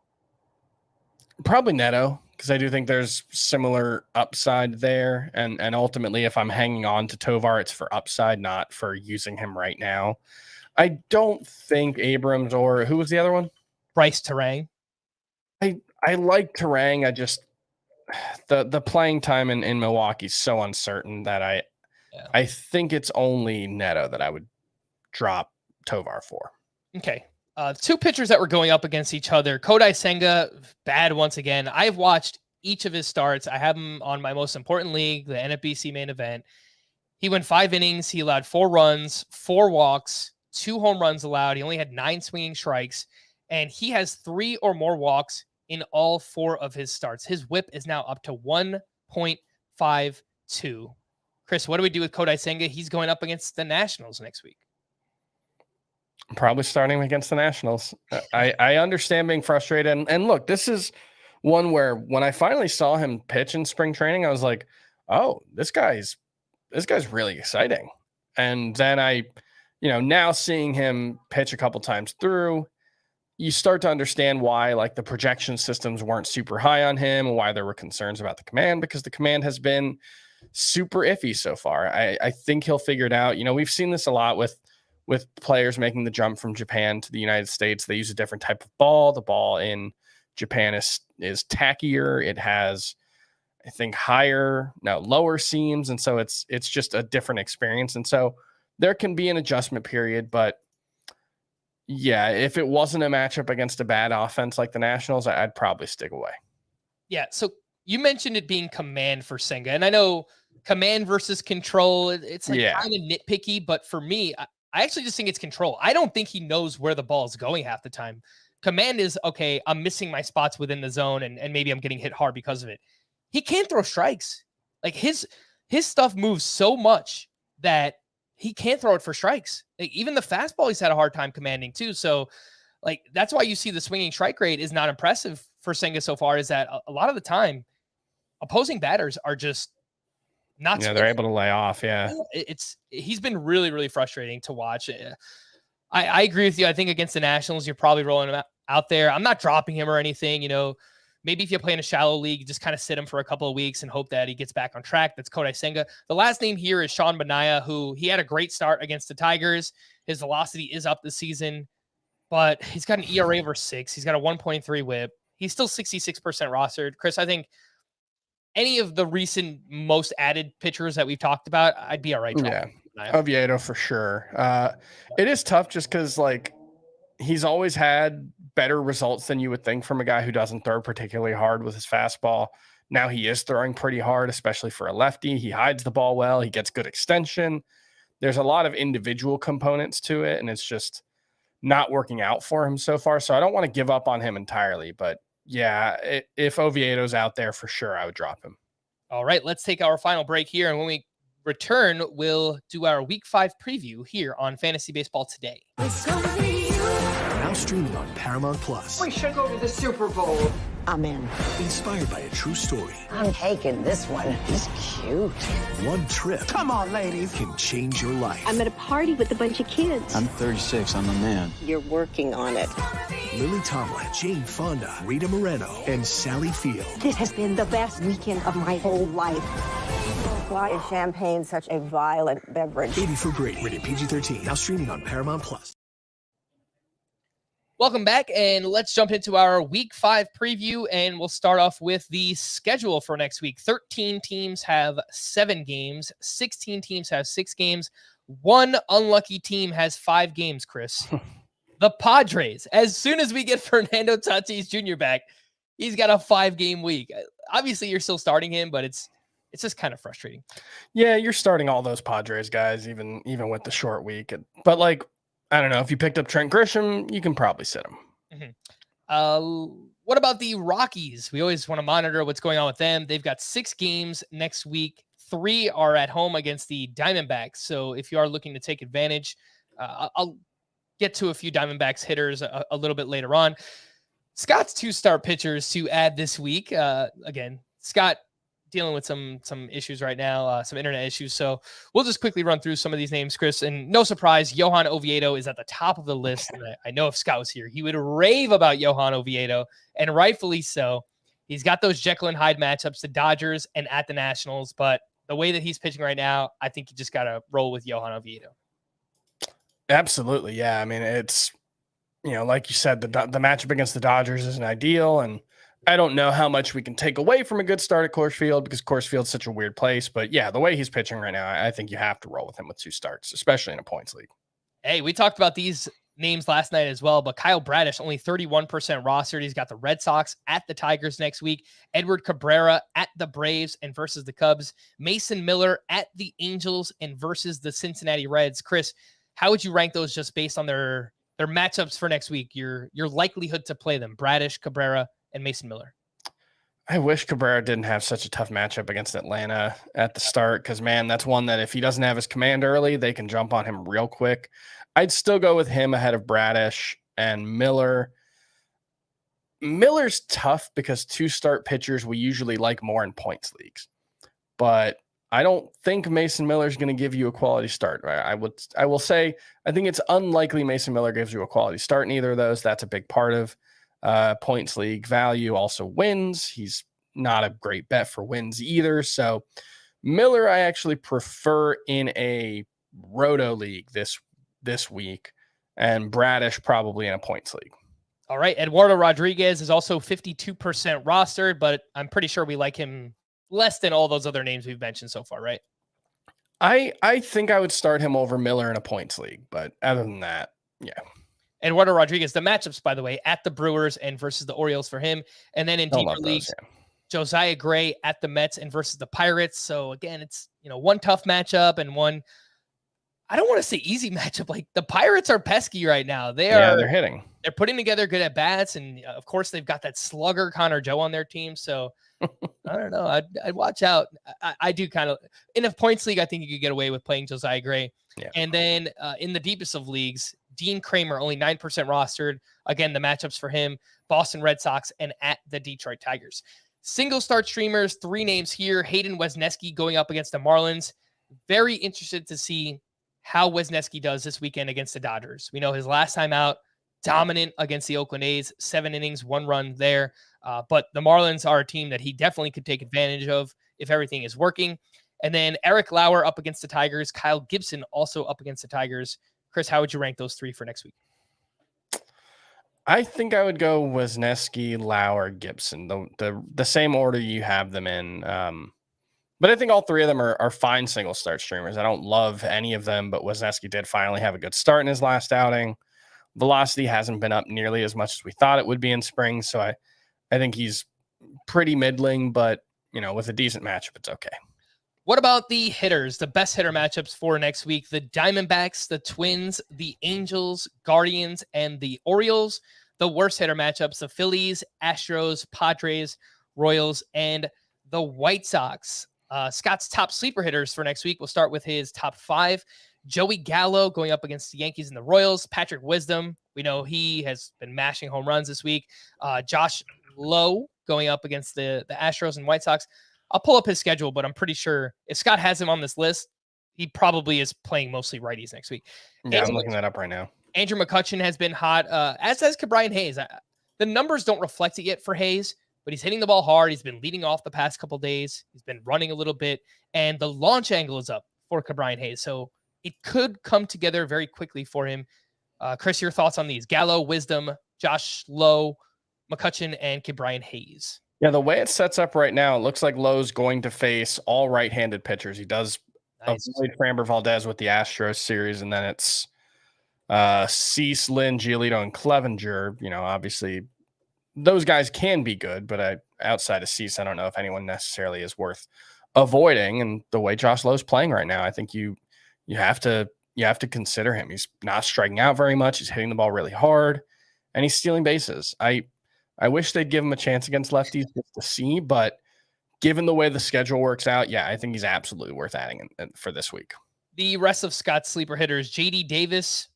Probably Neto, because I do think there's similar upside there. And ultimately, if I'm hanging on to Tovar, it's for upside, not for using him right now. I don't think Abrams or who was the other one? Bryce Terang. I like Terang. I just the playing time in Milwaukee is so uncertain that I think it's only Neto that I would drop Tovar for. Okay. 2 pitchers that were going up against each other. Kodai Senga, bad once again. I've watched each of his starts. I have him on my most important league, the NFBC main event. He went 5 innings. He allowed 4 runs, 4 walks, 2 home runs allowed. He only had 9 swinging strikes, and he has 3 or more walks in all 4 of his starts. His whip is now up to 1.52. Chris, what do we do with Kodai Senga? He's going up against the Nationals next week. Probably starting against the Nationals. I understand being frustrated. And look, this is one where when I finally saw him pitch in spring training, I was like, oh, this guy's really exciting. And then now seeing him pitch a couple times through, you start to understand why like the projection systems weren't super high on him and why there were concerns about the command, because the command has been super iffy so far. I think he'll figure it out. We've seen this a lot with players making the jump from Japan to the United States. They use a different type of ball. The ball in Japan is tackier. It has, I think, lower seams. And so it's just a different experience. And so there can be an adjustment period, but yeah, if it wasn't a matchup against a bad offense like the Nationals, I'd probably stick away. Yeah. So you mentioned it being command for Senga, and I know command versus control, it's like kind of nitpicky, but for me, I actually just think it's control. I don't think he knows where the ball is going half the time. Command is, okay, I'm missing my spots within the zone and maybe I'm getting hit hard because of it. He can't throw strikes. Like his stuff moves so much that he can't throw it for strikes. Like even the fastball, he's had a hard time commanding too. So like, that's why you see the swinging strike rate is not impressive for Senga so far, is that a lot of the time opposing batters are just not. Yeah, they're able to lay off. Yeah. He's been really, really frustrating to watch. I agree with you. I think against the Nationals, you're probably rolling him out there. I'm not dropping him or anything. Maybe if you play in a shallow league, just kind of sit him for a couple of weeks and hope that he gets back on track. That's Kodai Senga. The last name here is Sean Manaea, who he had a great start against the Tigers. His velocity is up this season, but he's got an ERA over 6. He's got a 1.3 whip. He's still 66% rostered. Chris, I think any of the recent most added pitchers that we've talked about, I'd be all right. Yeah, Oviedo for sure. It is tough just because like he's always had better results than you would think from a guy who doesn't throw particularly hard with his fastball. Now he is throwing pretty hard, especially for a lefty. He hides the ball well. He gets good extension. There's a lot of individual components to it, and it's just not working out for him so far. So I don't want to give up on him entirely, but yeah, if Oviedo's out there, for sure, I would drop him. All right, let's take our final break here. And when we return, we'll do our Week 5 preview here on Fantasy Baseball Today. Now streaming on Paramount Plus. We should go to the Super Bowl. I'm in. Inspired by a true story. I'm taking this one. He's cute. One trip. Come on, ladies. Can change your life. I'm at a party with a bunch of kids. I'm 36. I'm a man. You're working on it. Lily Tomlin, Jane Fonda, Rita Moreno, and Sally Field. This has been the best weekend of my whole life. Why is champagne such a violent beverage? 80 for Brady. Rated PG-13. Now streaming on Paramount Plus. Welcome back, and let's jump into our Week 5 preview, and we'll start off with the schedule for next week. 13 teams have 7 games. 16 teams have 6 games. One unlucky team has 5 games, Chris. The Padres. As soon as we get Fernando Tatis Jr. back, he's got a 5-game week. Obviously, you're still starting him, but it's just kind of frustrating. Yeah, you're starting all those Padres guys, even with the short week. But like, I don't know, if you picked up Trent Grisham, you can probably sit him. Mm-hmm. What about the Rockies? We always want to monitor what's going on with them. They've got 6 games next week. 3 are at home against the Diamondbacks. So if you are looking to take advantage, I'll get to a few Diamondbacks hitters a little bit later on. Scott's 2-star pitchers to add this week. Again, Scott dealing with some issues right now, some internet issues. So we'll just quickly run through some of these names, Chris. And no surprise, Johan Oviedo is at the top of the list. And I know if Scott was here, he would rave about Johan Oviedo, and rightfully so. He's got those Jekyll and Hyde matchups, the Dodgers and at the Nationals. But the way that he's pitching right now, I think you just got to roll with Johan Oviedo. Absolutely. Yeah. I mean, it's, like you said, the matchup against the Dodgers isn't ideal. And I don't know how much we can take away from a good start at Coors Field because Coors Field's such a weird place. But yeah, the way he's pitching right now, I think you have to roll with him with 2 starts, especially in a points league. Hey, we talked about these names last night as well, but Kyle Bradish, only 31% rostered. He's got the Red Sox at the Tigers next week. Edward Cabrera at the Braves and versus the Cubs. Mason Miller at the Angels and versus the Cincinnati Reds. Chris, how would you rank those just based on their matchups for next week? Your likelihood to play them, Bradish, Cabrera, and Mason Miller. I wish Cabrera didn't have such a tough matchup against Atlanta at the start because, man, that's one that if he doesn't have his command early, they can jump on him real quick. I'd still go with him ahead of Bradish and Miller. Miller's tough because 2-start pitchers we usually like more in points leagues. But I don't think Mason Miller is going to give you a quality start. Right? I will say, I think it's unlikely Mason Miller gives you a quality start in either of those. That's a big part of points league value. Also wins. He's not a great bet for wins either. So Miller, I actually prefer in a roto league this week, and Bradish probably in a points league. All right. Eduardo Rodriguez is also 52% rostered, but I'm pretty sure we like him less than all those other names we've mentioned so far, right? I think I would start him over Miller in a points league, but other than that, yeah. Eduardo Rodriguez, the matchups, by the way, at the Brewers and versus the Orioles for him. And then in deeper leagues, Josiah Gray at the Mets and versus the Pirates. So again, it's, one tough matchup and one, I don't want to say easy matchup. Like the Pirates are pesky right now. They're hitting. They're putting together good at bats. And of course they've got that slugger Connor Joe on their team. So I don't know. I'd watch out. I do kind of in a points league. I think you could get away with playing Josiah Gray. Yeah. And then in the deepest of leagues, Dean Kramer, only 9% rostered. Again, the matchups for him, Boston Red Sox and at the Detroit Tigers. Single start streamers, 3 names here. Hayden Wesneski going up against the Marlins. Very interested to see how Wesneski does this weekend against the Dodgers. We know his last time out, dominant against the Oakland A's, 7 innings, 1 run there. But the Marlins are a team that he definitely could take advantage of if everything is working. And then Eric Lauer up against the Tigers. Kyle Gibson also up against the Tigers. Chris, how would you rank those 3 for next week? I think I would go Wesneski, Lauer, Gibson, the same order you have them in. But I think all 3 of them are fine single start streamers. I don't love any of them, but Wesneski did finally have a good start in his last outing. Velocity hasn't been up nearly as much as we thought it would be in spring. So I think he's pretty middling, but with a decent matchup, it's okay. What about the hitters, the best hitter matchups for next week? The Diamondbacks, the Twins, the Angels, Guardians, and the Orioles. The worst hitter matchups, the Phillies, Astros, Padres, Royals, and the White Sox. Scott's top sleeper hitters for next week. We'll start with his top 5. Joey Gallo going up against the Yankees and the Royals. Patrick Wisdom, we know he has been mashing home runs this week. Josh Lowe going up against the Astros and White Sox. I'll pull up his schedule, but I'm pretty sure if Scott has him on this list, he probably is playing mostly righties next week. Yeah, I'm looking that up right now. Andrew McCutchen has been hot, as has Ke'Bryan Hayes. The numbers don't reflect it yet for Hayes, but he's hitting the ball hard. He's been leading off the past couple days. He's been running a little bit, and the launch angle is up for Ke'Bryan Hayes. So it could come together very quickly for him. Chris, your thoughts on these? Gallo, Wisdom, Josh Lowe, McCutchen, and Ke'Bryan Hayes. Yeah, the way it sets up right now, it looks like Lowe's going to face all right-handed pitchers. He does avoid Framber Valdez with the Astros series, and then it's Cease, Lynn, Giolito, and Clevenger. Obviously, those guys can be good, but outside of Cease, I don't know if anyone necessarily is worth avoiding. And the way Josh Lowe's playing right now, I think you have to consider him. He's not striking out very much. He's hitting the ball really hard, and he's stealing bases. I wish they'd give him a chance against lefties just to see, but given the way the schedule works out, yeah, I think he's absolutely worth adding for this week. The rest of Scott's sleeper hitters, J.D. Davis.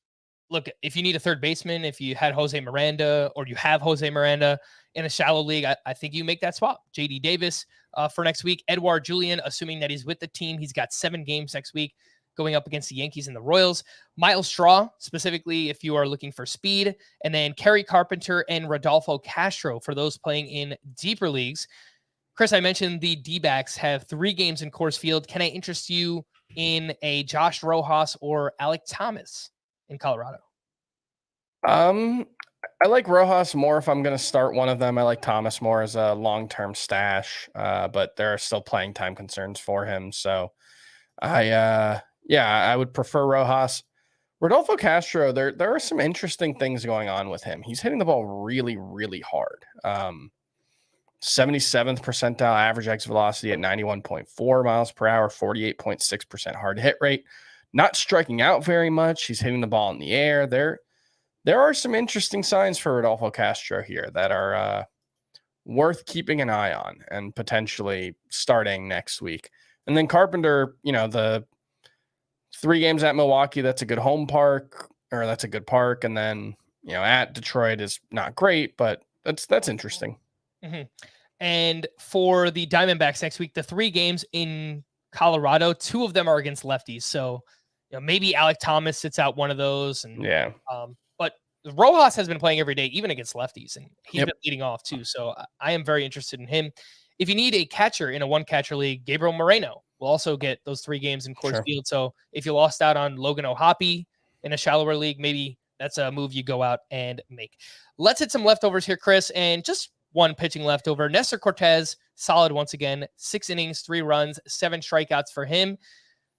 Look, if you need a third baseman, if you had Jose Miranda or you have Jose Miranda in a shallow league, I think you make that swap. J.D. Davis for next week. Edouard Julien, assuming that he's with the team, he's got 7 games next week going up against the Yankees and the Royals. Miles Straw, specifically if you are looking for speed. And then Kerry Carpenter and Rodolfo Castro for those playing in deeper leagues. Chris, I mentioned the D-backs have 3 games in Coors Field. Can I interest you in a Josh Rojas or Alec Thomas in Colorado? I like Rojas more if I'm going to start one of them. I like Thomas more as a long-term stash, but there are still playing time concerns for him. So I would prefer Rojas. Rodolfo Castro, there are some interesting things going on with him. He's hitting the ball really, really hard. 77th percentile average exit velocity at 91.4 miles per hour, 48.6% hard hit rate. Not striking out very much. He's hitting the ball in the air. There are some interesting signs for Rodolfo Castro here that are worth keeping an eye on and potentially starting next week. And then Carpenter, the 3 games at Milwaukee, that's a good home park, or that's a good park. And then, at Detroit is not great, but that's interesting. Mm-hmm. And for the Diamondbacks next week, the 3 games in Colorado. 2 of them are against lefties. So maybe Alec Thomas sits out one of those. And but Rojas has been playing every day, even against lefties, and he's been leading off too. So I am very interested in him. If you need a catcher in a 1-catcher league, Gabriel Moreno will also get those 3 games in Coors Field. So if you lost out on Logan O'Hoppe in a shallower league, maybe that's a move you go out and make. Let's hit some leftovers here, Chris, and just one pitching leftover. Nestor Cortez, solid once again, 6 innings, 3 runs, 7 strikeouts for him.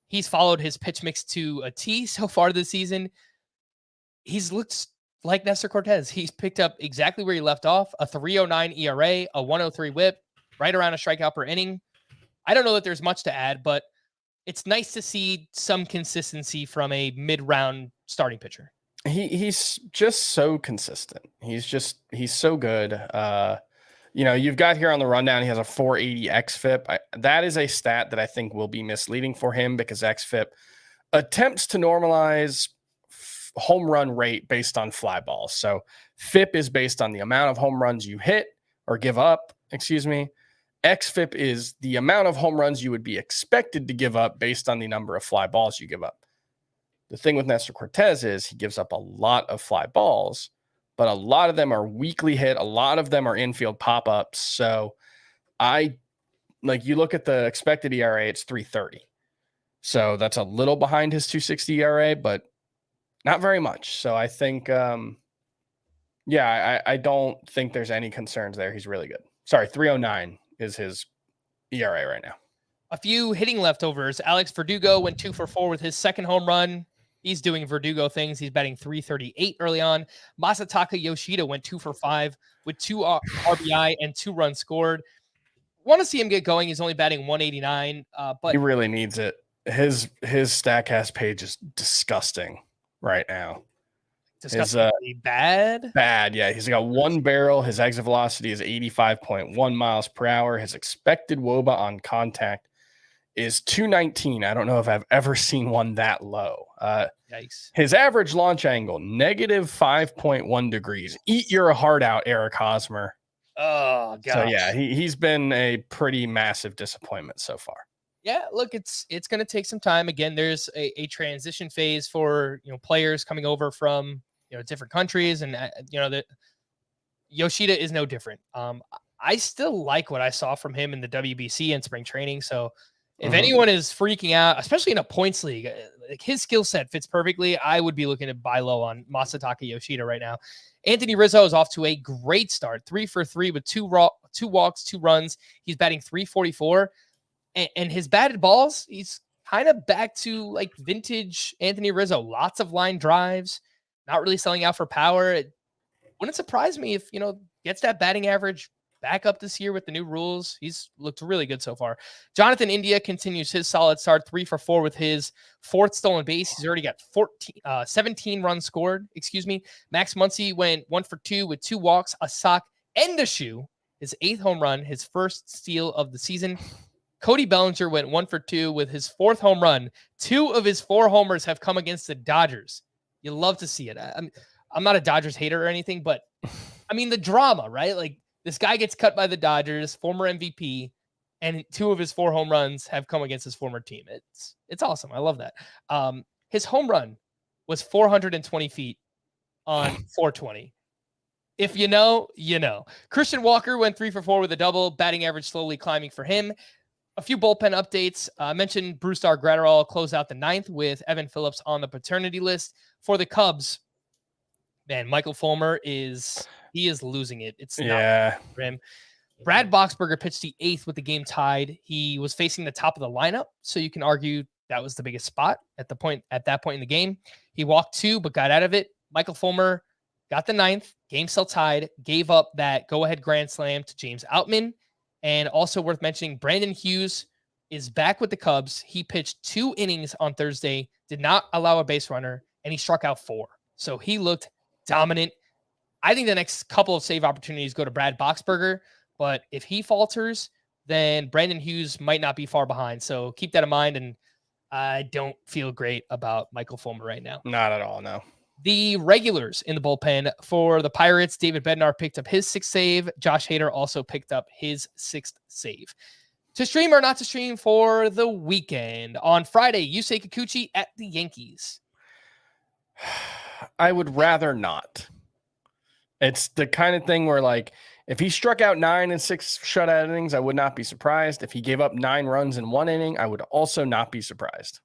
He's followed his pitch mix to a T so far this season. He's looked like Nestor Cortez. He's picked up exactly where he left off, a 3.09 ERA, a 1.03 whip, right around a strikeout per inning. I don't know that there's much to add, but it's nice to see some consistency from a mid-round starting pitcher. He's just so consistent. He's so good. You've got here on the rundown, he has a 480 xFIP. That is a stat that I think will be misleading for him because xFIP attempts to normalize home run rate based on fly balls. So FIP is based on the amount of home runs you hit or give up, xFIP is the amount of home runs you would be expected to give up based on the number of fly balls you give up. The thing with Nestor Cortez is he gives up a lot of fly balls, but a lot of them are weakly hit. A lot of them are infield pop-ups. So you look at the expected ERA, it's 3.30. So that's a little behind his 2.60 ERA, but not very much. So I think, I don't think there's any concerns there. He's really good. Sorry, 3.09 is his ERA right now. A few hitting leftovers. Alex Verdugo went 2 for 4 with his second home run. He's doing Verdugo things. He's batting 338 early on. Masataka Yoshida went 2 for 5 with 2 RBI and 2 runs scored. Want to see him get going. He's only batting 189, but he really needs it. His Statcast page is disgusting right now. Disgustingly bad. Bad, yeah. He's got 1 barrel. His exit velocity is 85.1 miles per hour. His expected WOBA on contact is 219. I don't know if I've ever seen one that low. Yikes. His average launch angle, negative 5.1 degrees. Eat your heart out, Eric Hosmer. Oh, God. So, yeah, he's been a pretty massive disappointment so far. Yeah, look, it's going to take some time. Again, there's a transition phase for players coming over from different countries, and that Yoshida is no different. I still like what I saw from him in the WBC and spring training. So if anyone is freaking out, especially in a points league, like his skill set fits perfectly, I would be looking to buy low on Masataka Yoshida right now. Anthony Rizzo is off to a great start, 3 for 3 with 2 walks, 2 runs. He's batting 344, and his batted balls, he's kind of back to like vintage Anthony Rizzo. Lots of line drives, not really selling out for power. It wouldn't surprise me if gets that batting average back up this year with the new rules. He's looked really good so far. Jonathan India continues his solid start, 3 for 4 with his 4th stolen base. He's already got 17 runs scored. Max Muncy went 1 for 2 with 2 walks, a sock, and a shoe. His 8th home run, his first steal of the season. Cody Bellinger went 1 for 2 with his 4th home run. 2 of his 4 homers have come against the Dodgers. You love to see it. I'm not a Dodgers hater or anything, but the drama, right? Like, this guy gets cut by the Dodgers, former MVP, and 2 of his 4 home runs have come against his former team. It's awesome. I love that. His home run was 420 feet on 420. If you know, you know. Christian Walker went 3 for 4 with a double, batting average slowly climbing for him. A few bullpen updates. I mentioned Brusdar Graterol close out the 9th with Evan Phillips on the paternity list. For the Cubs, man, Michael Fulmer is losing it. It's not for him. Brad Boxberger pitched the 8th with the game tied. He was facing the top of the lineup, so you can argue that was the biggest spot at that point in the game. He walked 2, but got out of it. Michael Fulmer got the 9th, game still tied, gave up that go-ahead grand slam to James Outman. And also worth mentioning, Brandon Hughes is back with the Cubs. He pitched 2 innings on Thursday, did not allow a base runner, and he struck out 4. So he looked dominant. I think the next couple of save opportunities go to Brad Boxberger, but if he falters, then Brandon Hughes might not be far behind. So keep that in mind, and I don't feel great about Michael Fulmer right now. Not at all, no. The regulars in the bullpen for the Pirates, David Bednar picked up his 6th save. Josh Hader also picked up his 6th save. To stream or not to stream for the weekend. On Friday, Yusei Kikuchi at the Yankees. I would rather not. It's the kind of thing where, like, if he struck out 9 and 6 shutout innings, I would not be surprised. If he gave up 9 runs in 1 inning, I would also not be surprised.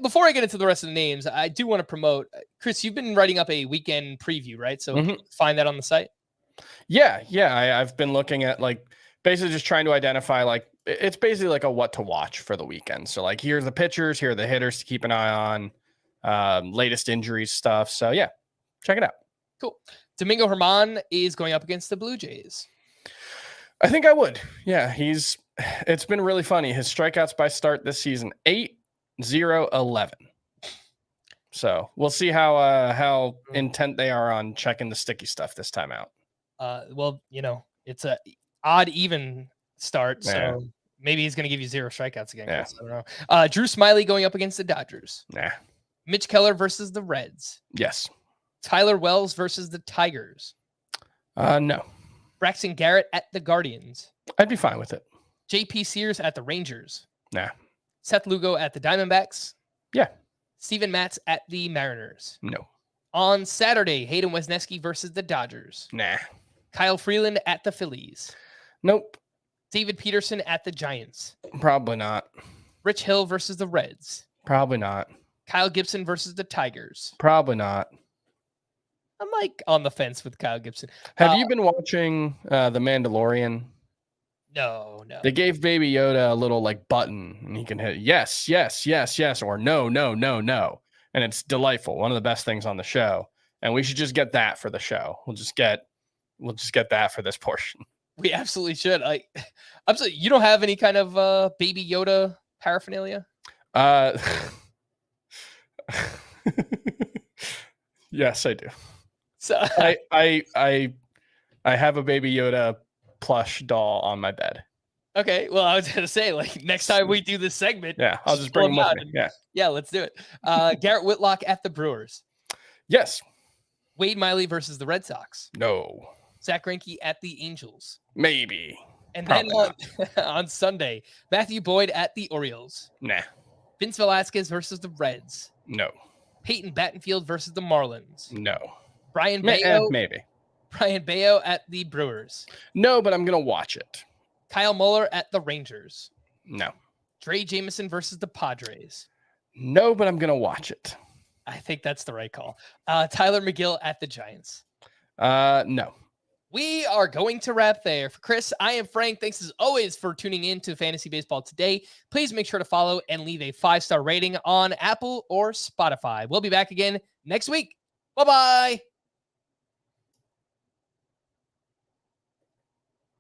Before I get into the rest of the names, I do want to promote, Chris, you've been writing up a weekend preview, right? So find that on the site. Yeah. I've been looking at, like, basically just trying to identify, like, it's basically like a what to watch for the weekend. So, like, here's the pitchers, here are the hitters to keep an eye on, it's injuries stuff. So, yeah, check it out. Cool. Domingo Germán is going up against the Blue Jays. I think I would. Yeah, it's been really funny. His strikeouts by start this season, 8-0-11. So we'll see how intent they are on checking the sticky stuff this time out. Well, it's a odd even start, so maybe he's going to give you 0 strikeouts again. Yeah. I don't know. Drew Smyly going up against the Dodgers. Nah. Mitch Keller versus the Reds. Yes. Tyler Wells versus the Tigers. No. Braxton Garrett at the Guardians. I'd be fine with it. JP Sears at the Rangers. Nah. Seth Lugo at the Diamondbacks. Yeah. Steven Matz at the Mariners. No. On Saturday, Hayden Wesneski versus the Dodgers. Nah. Kyle Freeland at the Phillies. Nope. David Peterson at the Giants. Probably not. Rich Hill versus the Reds. Probably not. Kyle Gibson versus the Tigers. Probably not. I'm like on the fence with Kyle Gibson. Have you been watching The Mandalorian? No. They gave Baby Yoda a little like button and he can hit yes, or no. And it's delightful. One of the best things on the show. And we should just get that for the show. We'll just get that for this portion. We absolutely should. I'm sorry, you don't have any kind of Baby Yoda paraphernalia? Yes, I do. So I have a Baby Yoda plush doll on my bed. Okay, well, I was gonna say, like, next time we do this segment, I'll just bring them with me. Yeah, let's do it. Garrett Whitlock at the Brewers. Yes. Wade Miley versus the Red Sox. No. Zach Greinke at the Angels. Maybe. And probably then on Sunday, Matthew Boyd at the Orioles. Nah. Vince Velasquez versus the Reds. No. Peyton Battenfield versus the Marlins. No. Brian Bayo. Maybe. Brian Bayo at the Brewers. No, but I'm gonna watch it. Kyle Muller at the Rangers. No. Trey Jameson versus the Padres. No, but I'm gonna watch it. I think that's the right call. Tyler McGill at the Giants. No. We are going to wrap there. For Chris, I am Frank. Thanks as always for tuning in to Fantasy Baseball Today. Please make sure to follow and leave a 5-star rating on Apple or Spotify. We'll be back again next week. Bye-bye.